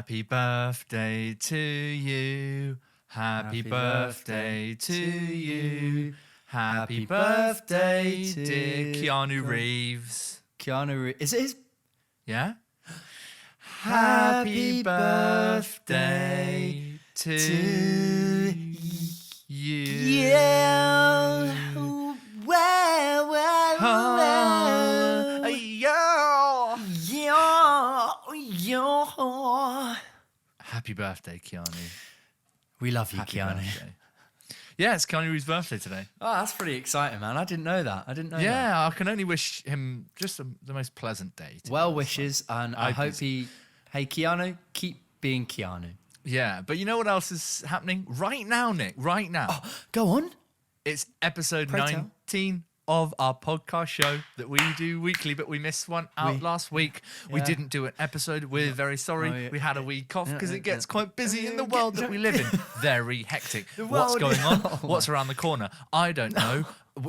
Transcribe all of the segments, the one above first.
Happy birthday to you. Happy birthday to you. Happy birthday, dear Keanu Reeves. Keanu Reeves. Is it his? Yeah? Happy birthday to you. Yeah. Happy birthday, Keanu. We love you, Happy Keanu. birthday. Yeah, it's Keanu Reeves' birthday today. Oh, that's pretty exciting, man. I didn't know that. Yeah, I can only wish him just the most pleasant day. Well wishes, and I hope he... Hey, Keanu, keep being Keanu. Yeah, but you know what else is happening right now, Nick? Right now. Oh, go on. It's episode Pray 19 of our podcast show that we do weekly, but we missed one out last week. We didn't do an episode. We're very sorry. Oh, yeah. We had a week off because it gets quite busy in the world that we live in. Very hectic. What's going on? What's around the corner? I don't know.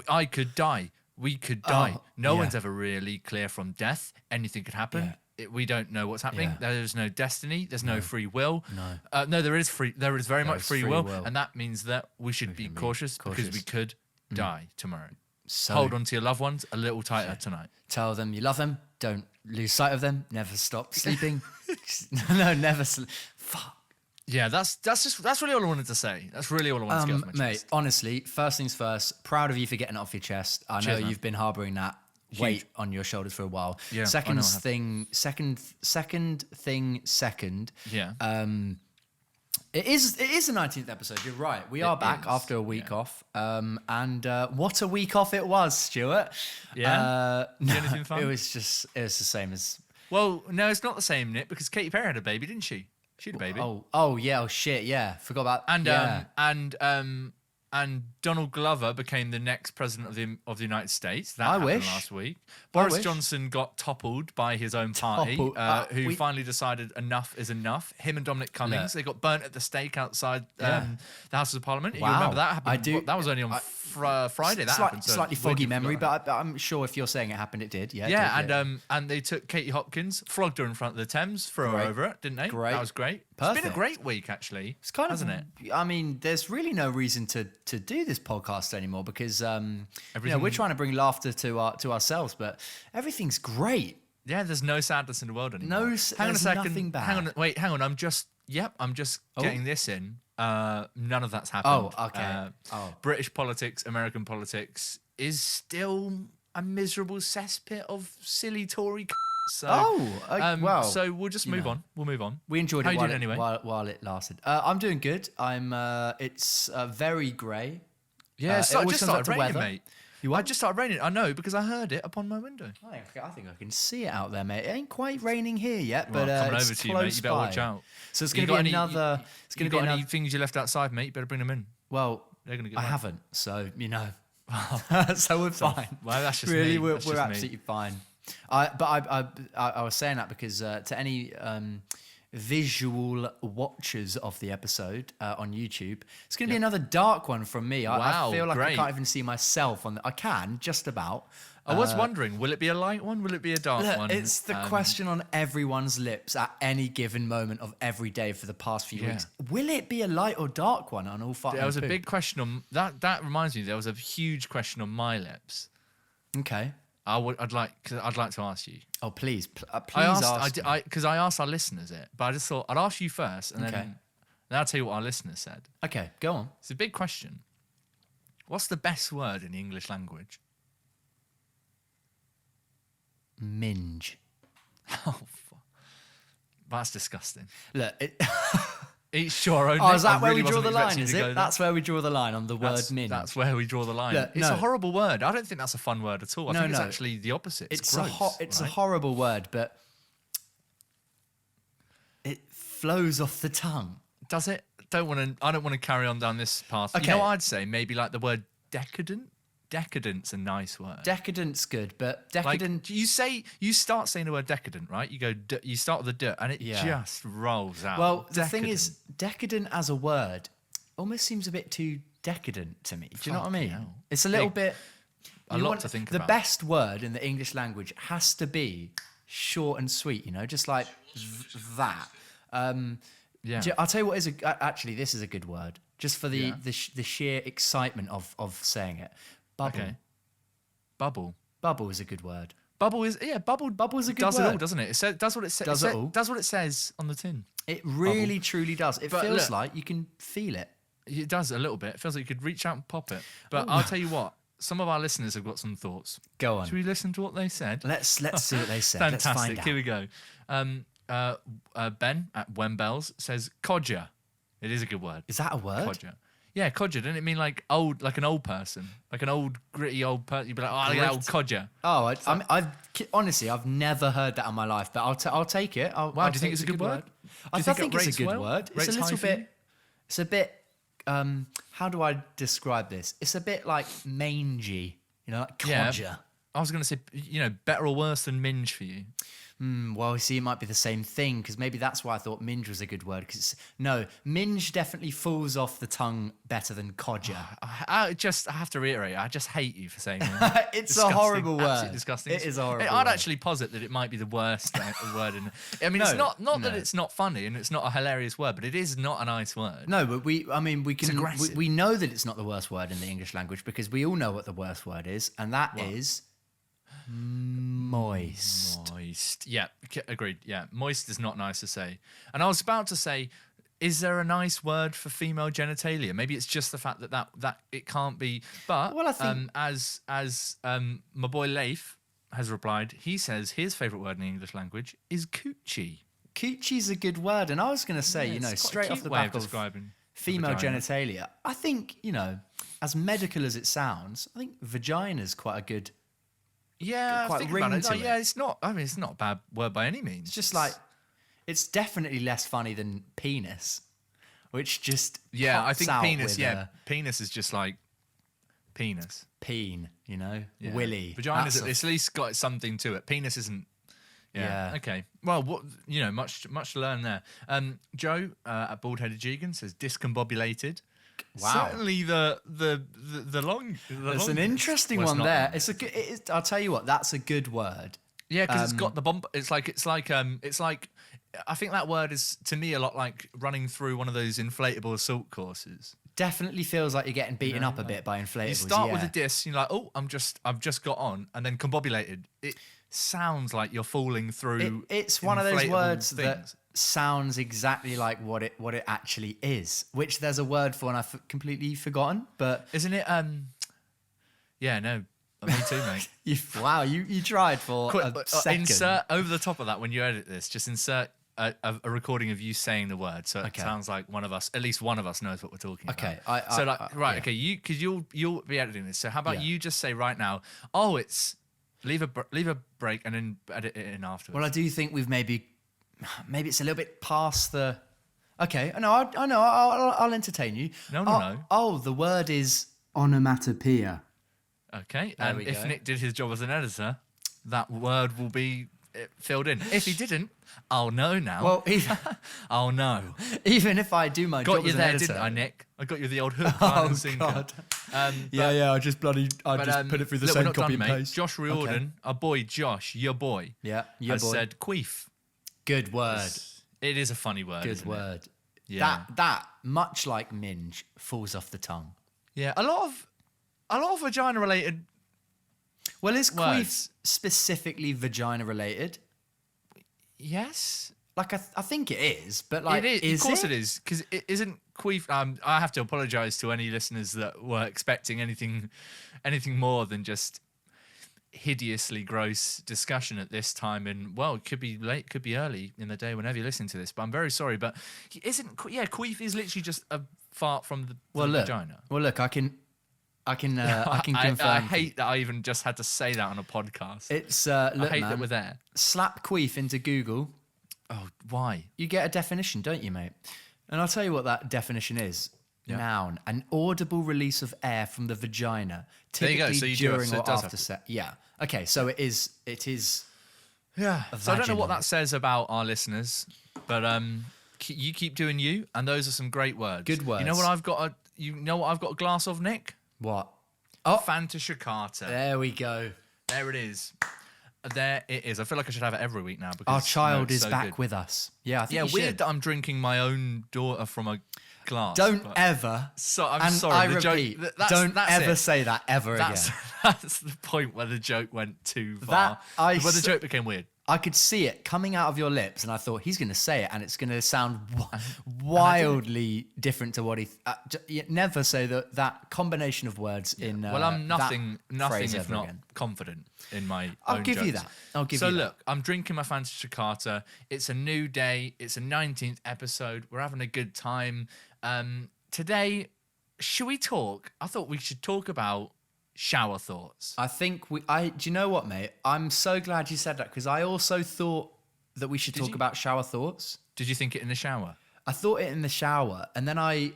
I could die. We could die. No one's ever really clear from death. Anything could happen. We don't know what's happening. Yeah. There's no destiny. There's no free will. No. No, there is very much free will, will. and that means that we should be cautious because we could die tomorrow. So Hold on to your loved ones a little tighter tonight. Tell them you love them. Don't lose sight of them. Never stop sleeping. No, never sleep. Fuck. Yeah, that's really all I wanted to say. That's really all I wanted to get off my chest. Mate, honestly, first things first, proud of you for getting it off your chest. I know you've been harbouring that weight on your shoulders for a while. Yeah, second. Yeah. It is the 19th episode. You're right. We are back after a week off. And what a week off it was, Stuart. Yeah. No, anything fun? it was the same as. Well, no, it's not the same, Nick, because Katy Perry had a baby, didn't she? She had a baby. Oh yeah. Oh shit. Yeah. Forgot about. And Donald Glover became the next president of the United States. That happened wish. last week. Boris Johnson got toppled by his own party, who finally decided enough is enough. Him and Dominic Cummings, they got burnt at the stake outside the House of Parliament. Wow. You remember that happened? I do. That was only on Friday. That happened. So slightly foggy memory, but I'm sure if you're saying it happened, it did. Yeah. Yeah, it did, and they took Katie Hopkins, flogged her in front of the Thames, threw her over it, didn't they? Great. That was great. Perfect. It's been a great week, actually. It's kind hasn't of, it? I mean, there's really no reason to do this podcast anymore because we're trying to bring laughter to ourselves, but everything's great. Yeah, there's no sadness in the world anymore. Hang on a second. Nothing bad. Hang on. I'm just getting this in. None of that's happened. Oh, okay. British politics, American politics is still a miserable cesspit of silly Tory. So, so we'll just move on. We'll move on. We enjoyed How it you doing anyway? while it lasted. I'm doing good. It's very grey. Yeah, it just started raining, weather. mate. I just started raining. I know because I heard it upon my window. I think I can see it out there, mate. It ain't quite raining here yet, but coming it's over to you, close mate. You better watch by. out. So it's going to be another. It's going to be any things you left outside, mate? You better bring them in. Well, they're going to get. I haven't, so so we're fine. Well, that's just really, me. we're absolutely fine. I was saying that because to any visual watchers of the episode on YouTube, it's going to be another dark one from me. I feel like I can't even see myself on. I can just about. I was wondering, will it be a light one? Will it be a dark one? It's the question on everyone's lips at any given moment of every day for the past few weeks. Will it be a light or dark one on all five? There was a big question on that. That reminds me, there was a huge question on my lips. Okay. I'd like to ask you. Oh, please ask. Because I asked our listeners it, but I just thought I'd ask you first, and then I'll tell you what our listeners said. Okay, go on. It's a big question. What's the best word in the English language? Minge. Oh, that's disgusting. Look, each your own. Oh, is that where we draw the line? Is it? That's where we draw the line on the word minge. That's where we draw the line. Look, it's a horrible word. I don't think that's a fun word at all. I think it's actually the opposite. It's gross, it's a horrible word, but it flows off the tongue. Does it? I don't want to carry on down this path. Okay. You know what I'd say? Maybe like the word decadent. Decadent's a nice word. Decadent's good, but decadent. Like you start saying the word decadent, right? You go, you start with the d, and it just rolls out. Well, the thing is, decadent as a word almost seems a bit too decadent to me. Do you know what I mean? Hell. It's a little bit. A lot to think about. The best word in the English language has to be short and sweet. Just like that. Yeah. I'll tell you what is actually this is a good word just for the sheer excitement of saying it. Bubble. Okay. Bubble. Bubble is a good word. Bubble is bubble. Bubble is a good does word. it all, doesn't it? It does what it says. Does it all? Does what it says on the tin. It really, truly does. It But feels look- like you can feel it. It does a little bit. It feels like you could reach out and pop it. But I'll tell you what. Some of our listeners have got some thoughts. Go on. Should we listen to what they said? Let's see what they said. Fantastic. Let's find out. Here we go. Ben at Wembells says codger. It is a good word. Is that a word? Codger. Yeah, codger. Doesn't it mean like old, like an old person, like an old gritty old person? You'd be like, oh, look at that old codger. Oh, honestly, I've never heard that in my life, but I'll take it. Wow, I'll do you think it's a good word? I Do you think it it's a rates good well? word. It's a Rates high little for you? bit. It's a bit. How do I describe this? It's a bit like mangy, like Yeah. codger. I was going to say, better or worse than minge for you. Well, see, it might be the same thing because maybe that's why I thought minge was a good word. Because no, minge definitely falls off the tongue better than codger. I have to reiterate, I just hate you for saying that. It's Disgusting, a horrible word. absolutely disgusting. It is a horrible I'd word. actually posit that it might be the worst word. I mean, No, it's not that no. it's not funny and it's not a hilarious word, but it is not a nice word. No, but we can. aggressive. We know that it's not the worst word in the English language because we all know what the worst word is, and that is moist. Moist. Yeah, agreed. Yeah, moist is not nice to say. And I was about to say, is there a nice word for female genitalia? Maybe it's just the fact that it can't be. But Well, I think- as my boy Leif has replied, he says his favourite word in the English language is coochie. Coochie's a good word, and I was going to say, Yeah, it's quite a straight off cute the way back of of describing female vagina. genitalia, I think as medical as it sounds, I think vagina's quite a good. Yeah, quite think ring about it. to Like, it. yeah, it's not. I mean, it's not a bad word by any means. It's just like, it's definitely less funny than penis, which just I pops think out penis. with Yeah, penis is just like penis. peen, Yeah. willy. Vagina's That's at least got something to it. Penis isn't. Yeah. Yeah. Okay. Well, much to learn there. Joe at Bald-Headed Jigan says discombobulated. Wow. Certainly the long. It's an interesting Well, it's one not there. long. It's a good. I'll tell you what. That's a good word. Yeah, because it's got the bump. It's like. I think that word is to me a lot like running through one of those inflatable assault courses. Definitely feels like you're getting beaten up a bit by inflatables. You start with yeah. a diss, you're like, oh, I've just got on, and then combobulated. It sounds like you're falling through. It's one of those inflatable words things. that sounds exactly like what it actually is. Which there's a word for, and I've completely forgotten. But Isn't it? Yeah, no, me too, mate. you tried for a second. Insert over the top of that when you edit this. Just insert a recording of you saying the word, so it Okay. sounds like at least one of us knows what we're talking Okay, about. yeah. Okay, because you'll be editing this. So how about Yeah. you just say right now? Oh, it's leave a break and then edit it in afterwards. Well, I do think we've maybe it's a little bit past the. Okay, no, I know. I'll entertain you. No. Oh, the word is onomatopoeia. Okay, There and we if go. Nick did his job as an editor, that word will be filled in. If he didn't, I'll know now. Well, I'll know. even if I do my Got job you as an there, editor, didn't I, Nick? I got you the old hook. Oh, line and sinker. God. But- I just put it through the look, we're same not copy done, and mate. paste. Josh Riordan, our boy Josh, your boy, Yeah, your has boy. said queef. Good word. It is a funny word. Good isn't it? word. Yeah. That much like minge falls off the tongue. Yeah, a lot of vagina related. Well, is queef Words. specifically vagina related? Yes, Like I think it is, but like it is. Of course it? it is, because it isn't queef. I have to apologise to any listeners that were expecting anything more than just hideously gross discussion at this time. And well, it could be late, could be early in the day, whenever you're listening to this. But I'm very sorry, but queef is literally just a fart from the vagina. Well, look, I can confirm. I hate that I even just had to say that on a podcast. It's I look, hate man, that we're there. slap queef into Google, Oh, why? you get a definition, don't you, mate? And I'll tell you what that definition is. Yeah. Noun: an audible release of air from the vagina, There you typically go, so you do have- during so it or does after have- sex. Yeah. Okay, so it is. Yeah. So I don't know what vaginal. that says about our listeners, but you keep doing you, and those are some great words. Good words. You know what I've got? You know what I've got a glass of, Nick? What? Oh, Fanta Shikata. There we go. There it is. there it is. I feel like I should have it every week now because Our child it's is so back good. with us. Yeah, I think you Weird should. that I'm drinking my own daughter from a glass. Don't but- ever. So I'm and sorry. I the repeat, joke. That's, don't that's ever it. say that ever That's again. that's the point where the joke went too far. Where the joke became weird. I could see it coming out of your lips, and I thought he's going to say it, and it's going to sound wildly different to what he. Never say that combination of words in. Well, I'm nothing phrase if ever not again. confident in my I'll own give you jokes. that. I'll give so you that. look, I'm drinking my Fantasy Jakarta. It's a new day. It's a 19th episode. We're having a good time. Today, should we talk? I thought we should talk about shower thoughts. I think do you know what, mate? I'm so glad you said that because I also thought that we should talk about shower thoughts. Did you think it in the shower? I thought it in the shower, and then I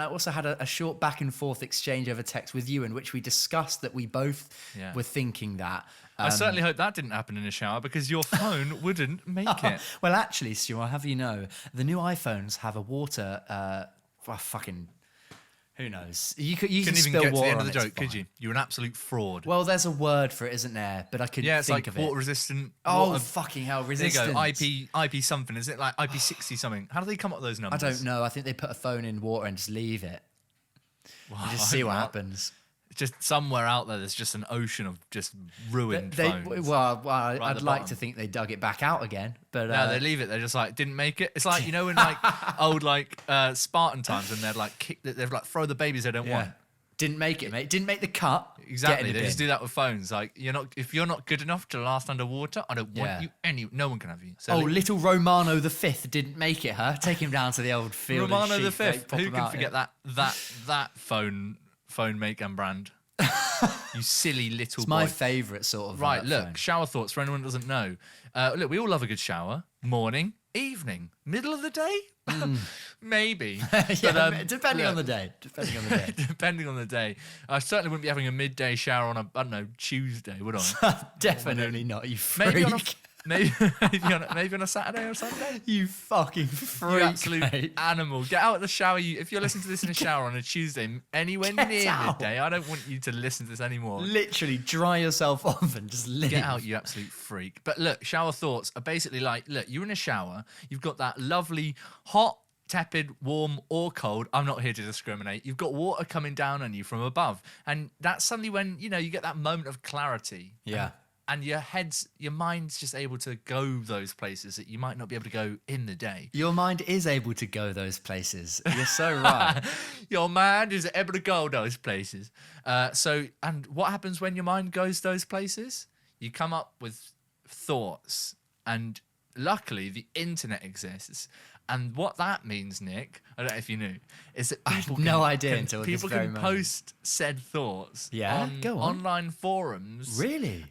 also had a short back and forth exchange over text with you in which we discussed that we both were thinking that. I certainly hope that didn't happen in the shower because your phone wouldn't make it. Well, actually, Stu, I'll have you know, the new iPhones have a water. Fucking, who knows? You can Couldn't even spill get to the water end on of the it, joke, it's could fine. you? You're an absolute fraud. Well, there's a word for it, isn't there? But I couldn't Yeah, it's think like of water it. resistant. Oh, water- fucking hell, There you resistance. go. IP something. Is it like IP60 something? How do they come up with those I numbers? don't know. I think they put a phone in water and just leave it. Wow, And just see what happens. It's just somewhere out there's just an ocean of just ruined phones. Well, at I'd the like bottom. to think they dug it back out again, but No, they leave it. They're just like didn't make it. It's like in like old Spartan times when they'd like they'd like throw the babies they don't want. didn't make it, mate. Didn't make the cut. Exactly. Get in They the just bin. do that with phones. Like if you're not good enough to last underwater, I don't want you. No one can have you. So Oh, little Romano the Fifth didn't make it, huh? Take him down to the old field. of Romano the sheep, mate, Fifth. pop Who him can out, forget yeah. that phone make and brand? You silly little It's boy. my favourite sort of. Right, look, phone. shower thoughts for anyone who doesn't know. Look, we all love a good shower. Morning, evening, middle of the day? Maybe. Yeah, depending on the look, day. Depending on the day. Depending on the day. I certainly wouldn't be having a midday shower on I don't know, Tuesday, would I? Definitely not, you freak. Maybe on a, maybe on a Saturday or Sunday? You fucking You freak, absolute mate. animal. Get out of the shower. If you're listening to this in the shower on a Tuesday, anywhere near out. midday, I don't want you to listen to this anymore. Literally dry yourself off and just live. Get out, you absolute freak. But look, shower thoughts are basically like, look, you're in a shower, you've got that lovely hot, tepid, warm or cold. I'm not here to discriminate. You've got water coming down on you from above. And that's suddenly when, you get that moment of clarity. Yeah. And your mind's just able to go those places that you might not be able to go in the day. Your mind is able to go those places. You're so right. Your mind is able to go those places. And what happens when your mind goes those places? You come up with thoughts. And luckily, the internet exists. And what that means, Nick, I don't know if you knew, is that people no idea until this people very can moment. post said thoughts Yeah, go on. online forums. Really?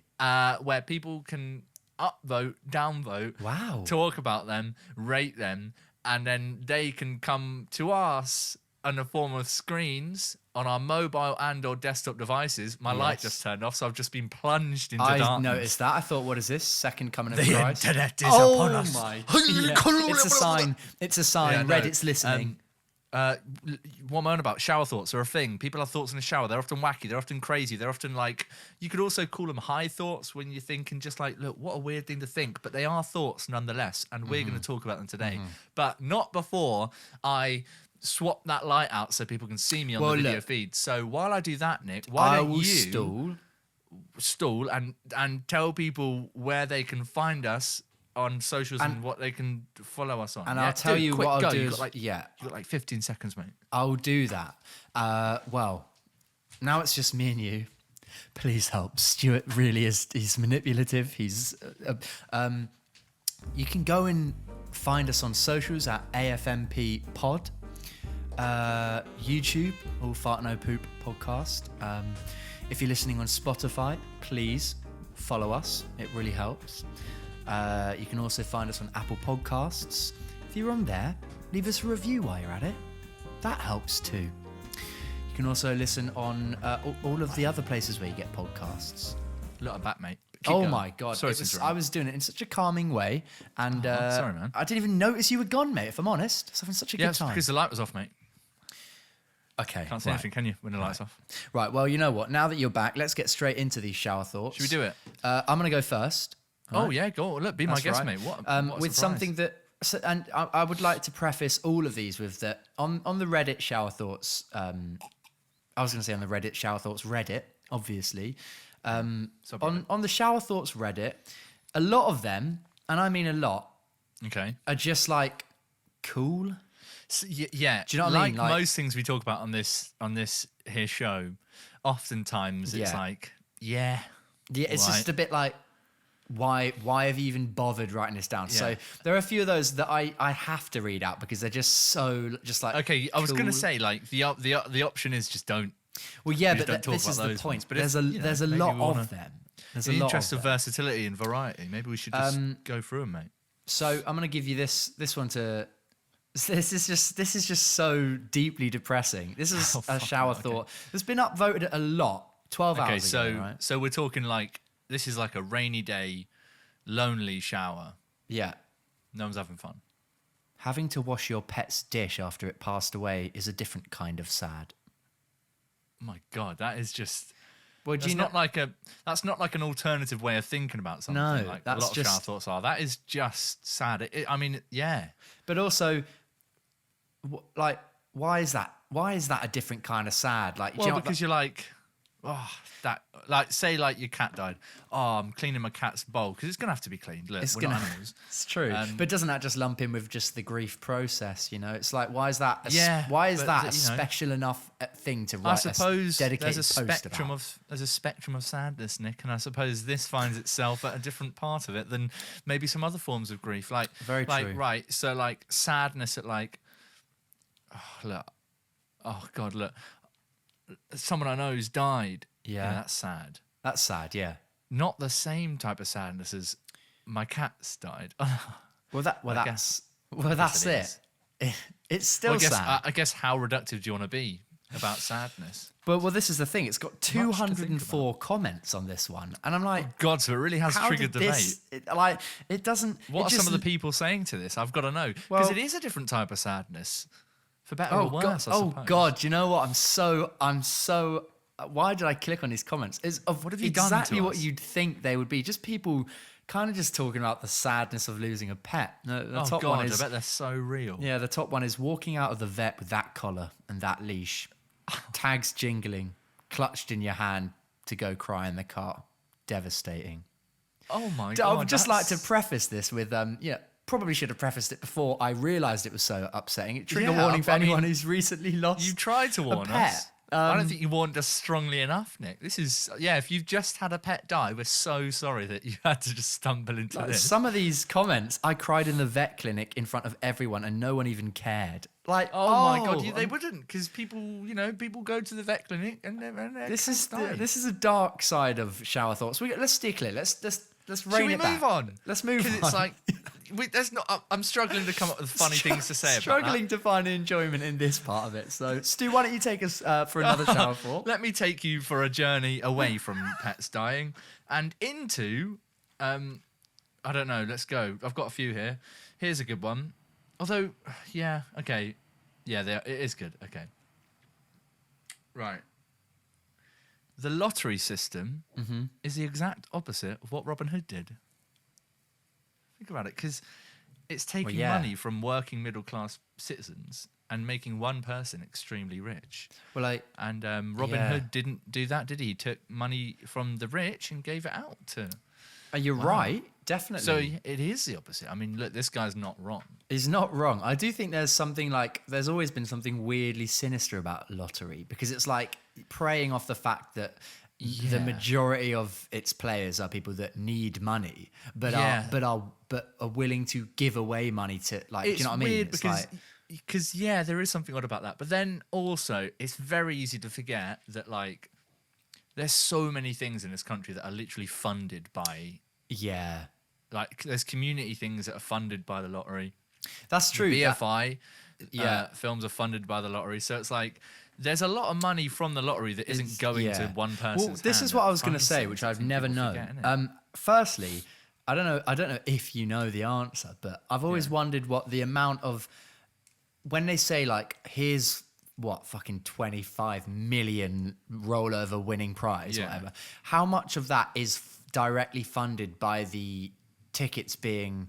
Where people can upvote, downvote, Wow. talk about them, rate them, and then they can come to us in the form of screens on our mobile and or desktop devices. My light Yes. just turned off, so I've just been plunged into I darkness. noticed that. I thought, what is this? Second coming of The Christ? internet is oh upon us. my. Yeah. It's a sign. It's a sign. Yeah, no. Reddit's listening. What am I on about? Shower thoughts are a thing. People have thoughts in the shower. They're often wacky. They're often crazy. They're often like, you could also call them high thoughts when you're thinking just like, look, what a weird thing to think. But they are thoughts nonetheless. And we're going to talk about them today. But not before I swap that light out so people can see me on the video look. feed. So while I do that, Nick, why I don't will you stall and tell people where they can find us on socials and what they can follow us on. And Yeah, I'll tell do it you quick, what go. I'll do. You've Is, got like, yeah, you've got like 15 seconds, mate. I'll do that. Well, now it's just me and you. Please help. Stuart really is. He's manipulative. You can go and find us on socials at AFNP Pod. YouTube, All Fart No Poop Podcast. If you're listening on Spotify, please follow us. It really helps. You can also find us on Apple Podcasts. If you're on there, leave us a review while you're at it. That helps too. You can also listen on all of the other places where you get podcasts. Look, I'm back, mate. Keep Oh going. my God. Sorry to interrupt. I was doing it in such a calming way. And sorry, man. I didn't even notice you were gone, mate, if I'm honest. I was having such a Yeah, good it's time. because the light was off, mate. Okay. Can't see anything, can you, when the light's off? Right. Well, you know what? Now that you're back, let's get straight into these shower thoughts. Should we do it? I'm going to go first. Oh, yeah, go on. Look, be my That's guest, right. mate. What with surprise. something that, and I would like to preface all of these with that on the Reddit shower thoughts. I was going to say on the Reddit shower thoughts Reddit, obviously. On the shower thoughts Reddit, a lot of them, and I mean a lot, Okay. are just like cool. So, yeah. Do you know what I mean? Like most things we talk about on this here show, oftentimes it's Yeah. like, yeah. Yeah, it's right. just a bit like, why have you even bothered writing this down? Yeah. So there are a few of those that I have to read out because they're just so just like. Okay, I was going to cool. say, like, the option is just don't. Well, yeah, just but don't talk this is about the those point. ones. But There's a maybe lot we wanna- of them. There's a In the lot interest of them. versatility and variety, maybe we should just go through them, mate. So I'm going to give you this one to. This is just so deeply depressing. This is Oh, a fuck shower it, okay. thought. It's been upvoted a lot. 12 Okay, hours so ago, right? so we're talking like this is like a rainy day, lonely shower. Yeah. No one's having fun. Having to wash your pet's dish after it passed away is a different kind of sad. My God, that is just. Well, do That's you know? not like a. That's not like an alternative way of thinking about something. No, like that's a lot of shower just- thoughts are. That is just sad. I mean, yeah. But also, like, why is that? Why is that a different kind of sad? Like, do Well, you know what, because you're like, oh, that. Like, say, like your cat died. Oh, I'm cleaning my cat's bowl because it's gonna have to be cleaned. Look, it's we're gonna. not animals. It's true, but doesn't that just lump in with just the grief process? You know, it's like, why is that? Yeah, Why is but, that a you know, special enough thing to I write suppose a dedicated there's a post spectrum about? there's a spectrum of sadness, Nick, and I suppose this finds itself at a different part of it than maybe some other forms of grief. Like, Very like true. right, so like sadness at like, oh God, look, someone I know who's died. Yeah. That's sad. That's sad. Yeah. Not the same type of sadness as my cat's died. Well, that's it it. It's still Well, sad. I guess how reductive do you want to be about sadness? Well, this is the thing. It's got to think 204 comments on this one, and I'm like, God, so it really has how triggered did debate. this? It doesn't. What it are just, some of the people saying to this? I've got to know because Well- it is a different type of sadness, for better Oh or worse. God! I Oh suppose. God! Do you know what? I'm so. Why did I click on these comments? It's of What have you done to exactly what us? you'd think they would be. Just people kind of just talking about the sadness of losing a pet. The Oh top God! one is I bet they're so real. yeah. The top one is walking out of the vet with that collar and that leash, tags jingling, clutched in your hand to go cry in the car. Devastating. Oh my I God! would just like to that's- preface this with probably should have prefaced it before I realised it was so upsetting. Trigger Yeah, warning for I mean, anyone who's recently lost. You tried to warn pet. us. I don't think you warned us strongly enough, Nick. This is if you've just had a pet die, we're so sorry that you had to just stumble into this. Some of these comments, I cried in the vet clinic in front of everyone, and no one even cared. Like, Oh my God! They wouldn't, because people go to the vet clinic and their This cats is die. this is a dark side of shower thoughts. Let's steer clear. Let's rein Should we it back. move on? Let's move on. Because it's like there's not. I'm struggling to come up with funny things to say about Struggling to find enjoyment in this part of it. So, Stu, why don't you take us for another shower that. thought? Let me take you for a journey away from pets dying and into. I don't know. Let's go. I've got a few here. Here's a good one. Although, yeah, okay, yeah, it is good. Okay, right. The lottery system is the exact opposite of what Robin Hood did. Think about it, because it's taking yeah. money from working middle class citizens and making one person extremely rich. Well, And Robin Yeah. Hood didn't do that, did he? He took money from the rich and gave it out to. you're right. Definitely. So it is the opposite. I mean, look, this guy's not wrong. He's not wrong. I do think there's something like there's always been something weirdly sinister about lottery because it's like preying off the fact that the Yeah. majority of its players are people that need money, but Yeah. are willing to give away money to like. Do It's you know what I mean? weird It's because like, yeah, there is something odd about that. But then also, it's very easy to forget that like there's so many things in this country that are literally funded by yeah, like there's community things that are funded by the lottery. that's true. That- BFI Yeah. films are funded by the lottery, so it's like there's a lot of money from the lottery that isn't going to one person's Well, this hand is what that I was going to funds say, things which that I've people never forget, known. innit? Firstly, I don't know if you know the answer, but I've always wondered what the amount of when they say like here's what, fucking 25 million rollover winning prize, Yeah. whatever. How much of that is directly funded by the tickets being,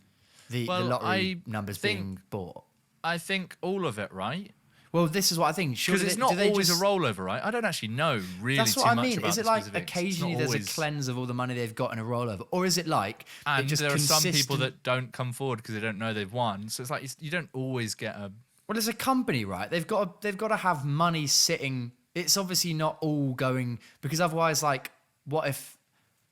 the Well, lottery I numbers think- being bought? I think all of it, right? Well, this is what I think. Because it's not always a rollover, right? I don't actually know really That's too what I much mean. about Is it the like specifics. It's occasionally not there's always- a cleanse of all the money they've got in a rollover, or is it like And it just there are some people consistent- that don't come forward because they don't know they've won. So it's like you don't always get a. Well, as a company, right? They've got to have money sitting. It's obviously not all going, because otherwise, like, what if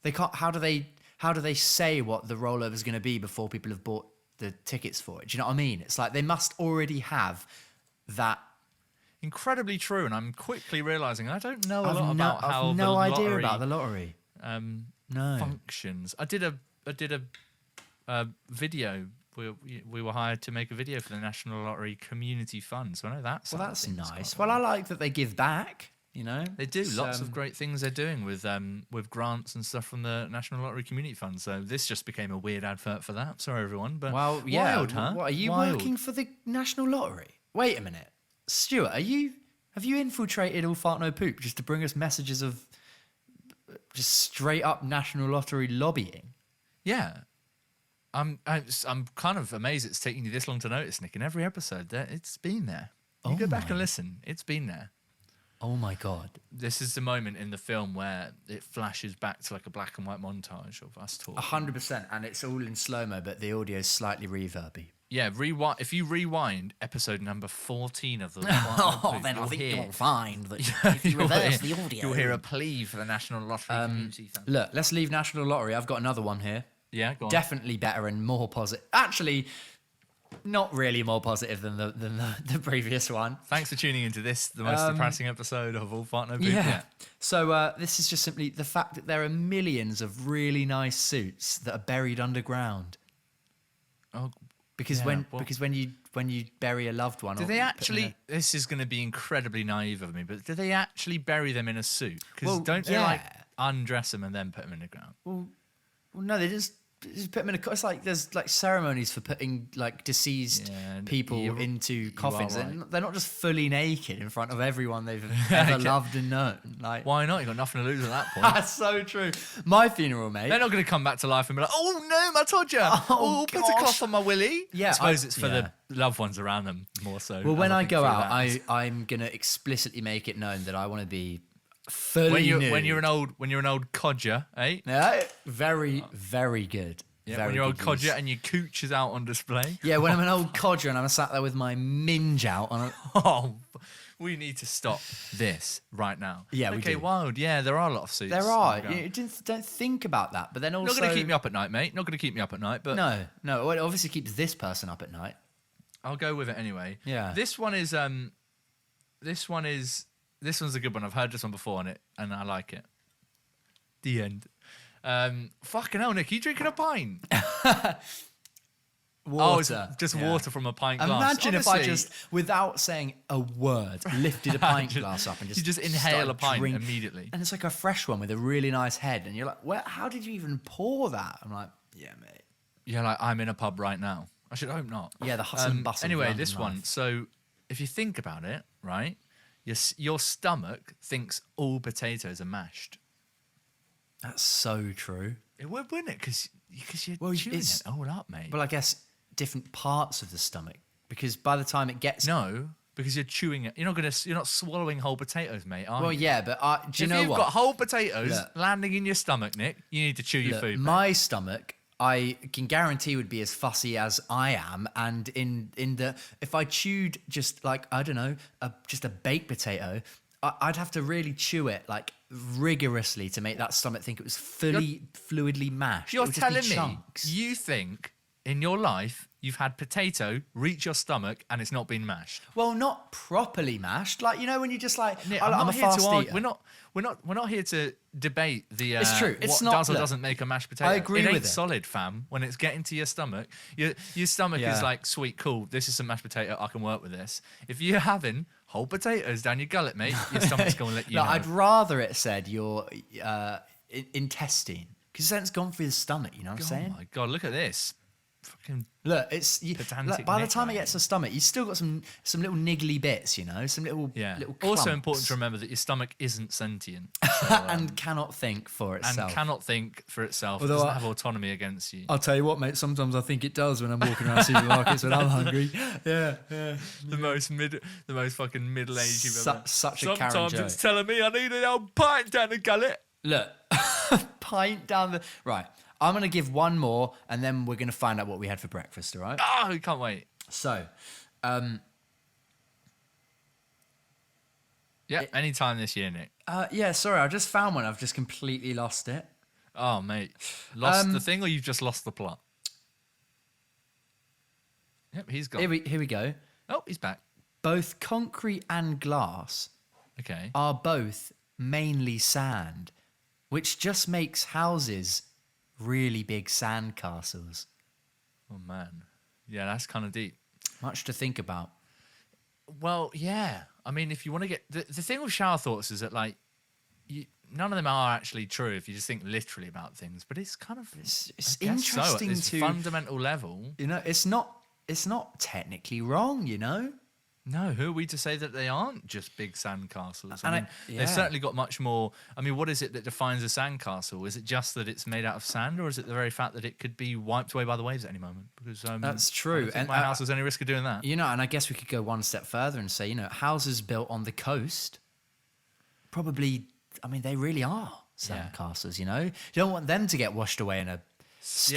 they can't? How do they say what the rollover is going to be before people have bought the tickets for it? Do you know what I mean? It's like they must already have that. Incredibly true, and I'm quickly realizing I don't know a I've lot about how I've no the idea lottery, about the lottery. No. functions. I did a video. We were hired to make a video for the National Lottery Community Fund, so I know that. Well, that's nice. Well, I like that they give back. You know, They do It's, lots of great things they're doing with grants and stuff from the National Lottery Community Fund. So this just became a weird advert for that. Sorry, everyone, but Well, yeah. wild, huh? What, are you Wild. working for the National Lottery? Wait a minute, Stuart. Have you infiltrated All Fart No Poop just to bring us messages of just straight up National Lottery lobbying? Yeah. I'm kind of amazed it's taking you this long to notice, Nick. In every episode, it's been there. You go back and listen. It's been there. Oh my god! This is the moment in the film where it flashes back to like a black and white montage of us talking. 100%, and it's all in slow mo, but the audio is slightly reverby. Yeah, rewind. If you rewind episode number 14 of the you'll find that if you reverse the audio, you'll hear a plea for the National Lottery Community Fund. Look, let's leave National Lottery. I've got another one here. Yeah, go on. Definitely better and more positive. Actually, not really more positive than the previous one. Thanks for tuning into this, the most depressing episode of All Fart No Poop. Yeah. So this is just simply the fact that there are millions of really nice suits that are buried underground. Oh, Because yeah, when you bury a loved one, do or they you put actually? in This is going to be incredibly naive of me, but do they actually bury them in a suit? Because Well, don't they like yeah. undress them and then put them in the ground? well, no, they just put them in a. It's like there's like ceremonies for putting like deceased Yeah, people you're- into you coffins. are And right. they're not just fully naked in front of everyone they've ever loved and known. Like, Why not? You got nothing to lose at that point. that's so true. My funeral, mate. They're not going to come back to life and be like, "Oh no, my Todger! Oh, put a gosh. cloth on my willy." Yeah, I suppose I- it's for the loved ones around them more so. Well, when I think go through out, that. I'm gonna explicitly make it known that I want to be fully when you're nude. an old codger, eh? Yeah, very, very good. Yeah, very when you're old good codger use. and your cooch is out on display. Yeah, when I'm an old codger and I'm sat there with my minge out on a. Oh, we need to stop this right now. Yeah, we okay, do. wild. Yeah, there are a lot of suits. There on are. the ground. You don't think about that, but then also. Not going to keep me up at night, mate. Not going to keep me up at night, but No. Well, it obviously keeps this person up at night. I'll go with it anyway. Yeah. This one's a good one. I've heard this one before and I like it. The end. Fucking hell, Nick, are you drinking a pint? Oh, it's Water. just Yeah. water from a pint glass. Imagine if I Honestly, just, without saying a word, lifted a pint glass up and just you just inhale started a pint drink- immediately. And it's like a fresh one with a really nice head, and you're like, "Where? How did you even pour that?" I'm like, "Yeah, mate." You're like, I'm in a pub right now. I should hope not. Yeah, the hustle and bustle of Anyway, London this one. life. So, if you think about it, right, your stomach thinks all potatoes are mashed. That's so true. It would, wouldn't it? Because you're Well, chewing it's- it all up, mate. Well, I guess different parts of the stomach, because by the time it gets No, because you're chewing it. You're not swallowing whole potatoes, mate. Are well, you? yeah, but do you if know you've what? got whole potatoes Look. landing in your stomach, Nick, you need to chew your Look, food. mate. my stomach, I can guarantee would be as fussy as I am, and in the if I chewed just like I don't know, just a baked potato, I'd have to really chew it like rigorously to make that stomach think it was fully fluidly mashed. It You're would just be telling me chunks. you think in your life you've had potato reach your stomach and it's not been mashed? Well, not properly mashed, like you know when you just like Nick, I'm not a here fast to argue. eater. We're not here to debate the. It's true. It's what not- does or look, doesn't make a mashed potato. I agree it ain't with it. solid, fam. When it's getting to your stomach, your stomach Yeah. is like, sweet, cool. This is some mashed potato. I can work with this. If you're having whole potatoes down your gullet, mate, your stomach's going to let you No, know. I'd rather it said your intestine, because then it's gone through the stomach. You know what I'm Oh saying? my god, look at this. fucking Look, it's pedantic by the Nick, time it mate. gets to the stomach, you still got some little niggly bits, some little Yeah. clumps, Also important to remember that your stomach isn't sentient. So, and cannot think for and itself. cannot think for itself. Although it doesn't have autonomy against you. I'll tell you what, mate. Sometimes I think it does when I'm walking around supermarkets when I'm hungry. Yeah. The most fucking middle-aged you've ever. Such a Karen Sometimes joke. it's telling me I need an old pint down the gullet. Look, pint down the right. I'm gonna give one more, and then we're gonna find out what we had for breakfast. All right. Oh, we can't wait. So, Yeah, anytime this year, Nick. yeah. Sorry, I just found one. I've just completely lost it. Oh, mate. Lost the thing, or you've just lost the plot? Yep, he's gone. Here we go. Oh, he's back. Both concrete and glass Okay. are both mainly sand, which just makes houses really big sand castles. Oh, man. Yeah, that's kind of deep. Much to think about. Well, yeah. I mean, if you want to get... The thing with shower thoughts is that, like, none of them are actually true if you just think literally about things. But it's kind of... It's I guess interesting so, at this to... fundamental level. it's not technically wrong, No, who are we to say that they aren't just big sandcastles? And I mean, yeah. they've certainly got much more... I mean, what is it that defines a sandcastle? Is it just that it's made out of sand, or is it the very fact that it could be wiped away by the waves at any moment? Because That's I true. don't think And my house has any risk of doing that. and I guess we could go one step further and say, houses built on the coast, probably, I mean, they really are sand castles, You don't want them to get washed away in a storm.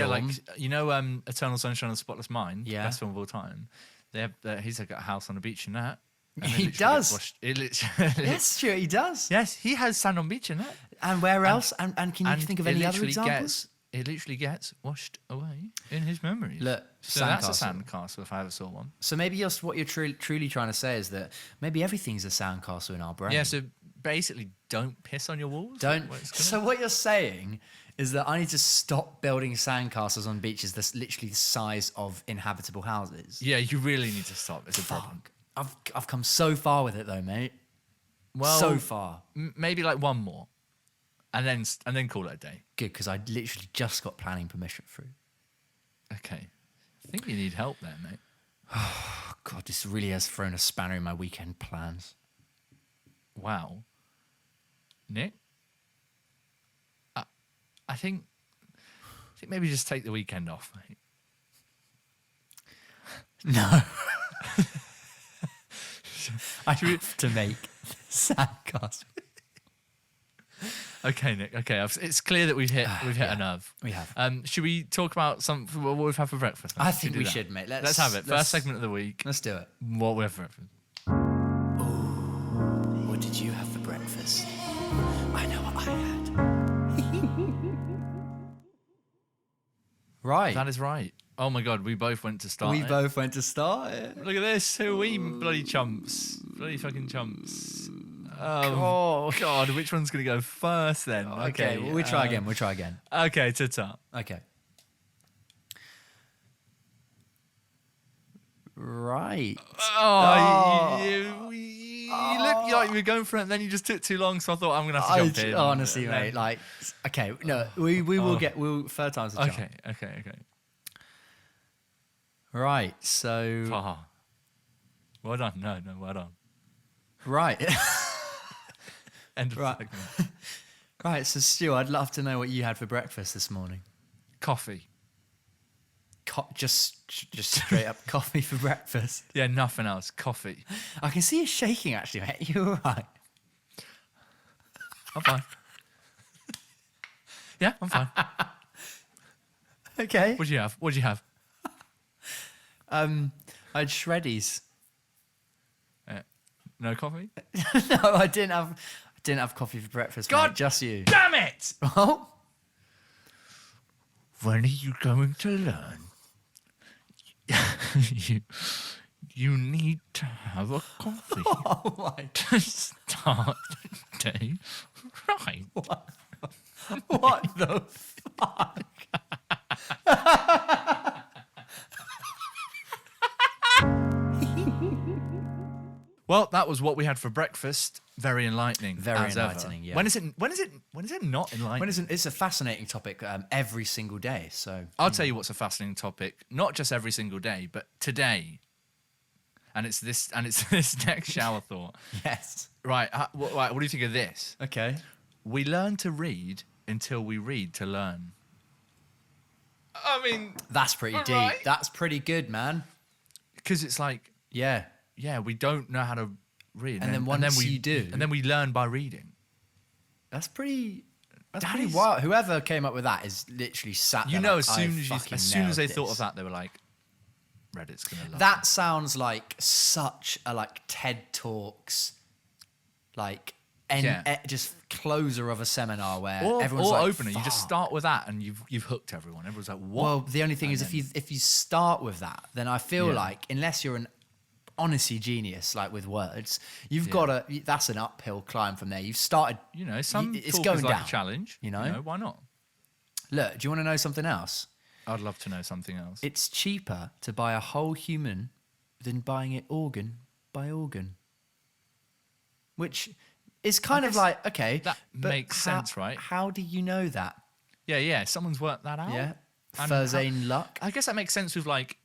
Yeah, like, Eternal Sunshine of the Spotless Mind, Yeah. best film of all time. They have, he's got a house on a beach in that. And He it literally does. gets washed- It literally, Yes, sure, he does. yes, he has sand on beach in that. And where else? And can you And think of it any other literally examples? It literally gets washed away in his memories. Look, so that's a sandcastle. sandcastle if I ever saw one. So maybe what you're truly trying to say is that maybe everything's a sandcastle in our brain. Yeah, so basically, don't piss on your walls. Don't. What it's gonna- So what you're saying is that I need to stop building sandcastles on beaches that's literally the size of inhabitable houses. Yeah, you really need to stop. It's a problem. I've come so far with it though, mate. Well, So far. Maybe like one more, and then call it a day. Good, because I literally just got planning permission through. Okay, I think you need help there, mate. Oh, God, this really has thrown a spanner in my weekend plans. Wow, Nick. I think maybe just take the weekend off, mate. No. I have to make sandcastle. Okay, Nick. Okay, it's clear that we've hit a nerve. We have. Should we talk about what we've had for breakfast? I think we do that? should, mate. Let's have it. First segment of the week. Let's do it. What we have for breakfast? What did you have for breakfast? I know what I had. Right. That is right. Oh my God, we both went to start. We it. both went to start it. Look at this. Who are we, bloody chumps? Bloody fucking chumps. Oh, God. Which one's going to go first then? Okay, well, we try again. We'll try again. Okay, ta-ta. Okay. Right. Oh, you look like you were going for it, and then you just took too long, so I thought I'm going to have to jump in. Honestly, And then- mate, like, okay, no, we will third time's the charm. Okay. Right, so, Oh. Well done. No, well done. right. End of Right. segment. Right, so Stu, I'd love to know what you had for breakfast this morning. Coffee. Just straight up coffee for breakfast. Yeah, nothing else. Coffee. I can see you shaking, actually, mate. You're all right. I'm fine. Yeah, I'm fine. Okay. What'd you have? I had Shreddies. No coffee? No, I didn't have coffee for breakfast. God mate, just you. Damn it! Oh, When are you going to learn? you need to have a coffee oh my! to start the day right. What the fuck? Well, that was what we had for breakfast Very enlightening. Very as ever. enlightening, yeah. When is it not enlightening? It's a fascinating topic every single day. So I'll tell you what's a fascinating topic, not just every single day, but today. And it's this next shower thought. yes. Right, what do you think of this? Okay. We learn to read until we read to learn. I mean, That's pretty deep. right? That's pretty good, man. Because it's like, Yeah. yeah, we don't know how to read. And then once you do- And then we learn by reading. That's pretty That pretty is- wild. Whoever came up with that is literally sat there. You know, like, as soon as they thought this. of that, they were like, Reddit's going to love That sounds like such a TED Talks, just closer of a seminar where everyone's or like, opener. You just "Fuck." start with that and you've hooked everyone. Everyone's like, what? Well, the only thing And is then- if you start with that, then I feel Yeah. like unless you're an honesty genius with words, you've got to. That's an uphill climb from there. You've started. You know, some it's talk going is like down. a challenge. You know? Why not? Look, do you want to know something else? I'd love to know something else. It's cheaper to buy a whole human than buying it organ by organ. Which is kind of guess like, okay. that but makes sense, right? How do you know that? Yeah. Someone's worked that out. Yeah. And Furzain luck. I guess that makes sense with like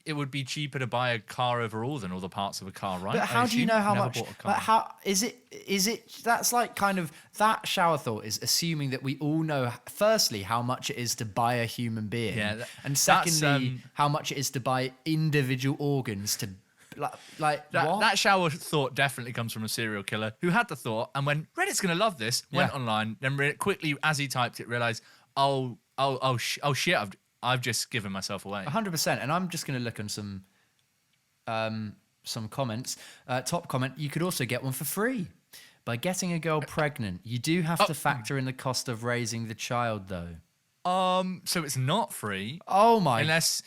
it would be cheaper to buy a car overall than all the parts of a car, right? But I how do you assume? know how Never much? bought a car. Like how is it? That's like kind of that shower thought is assuming that we all know. Firstly, how much it is to buy a human being, Yeah, and that's, secondly, how much it is to buy individual organs to, what? That shower thought definitely comes from a serial killer who had the thought and when Reddit's going to love this, went Yeah. online, then quickly as he typed it realized, shit, I've just given myself away. 100%. And I'm just going to look on some comments. Top comment: you could also get one for free by getting a girl pregnant. You do have to factor in the cost of raising the child, though. So it's not free Oh my! unless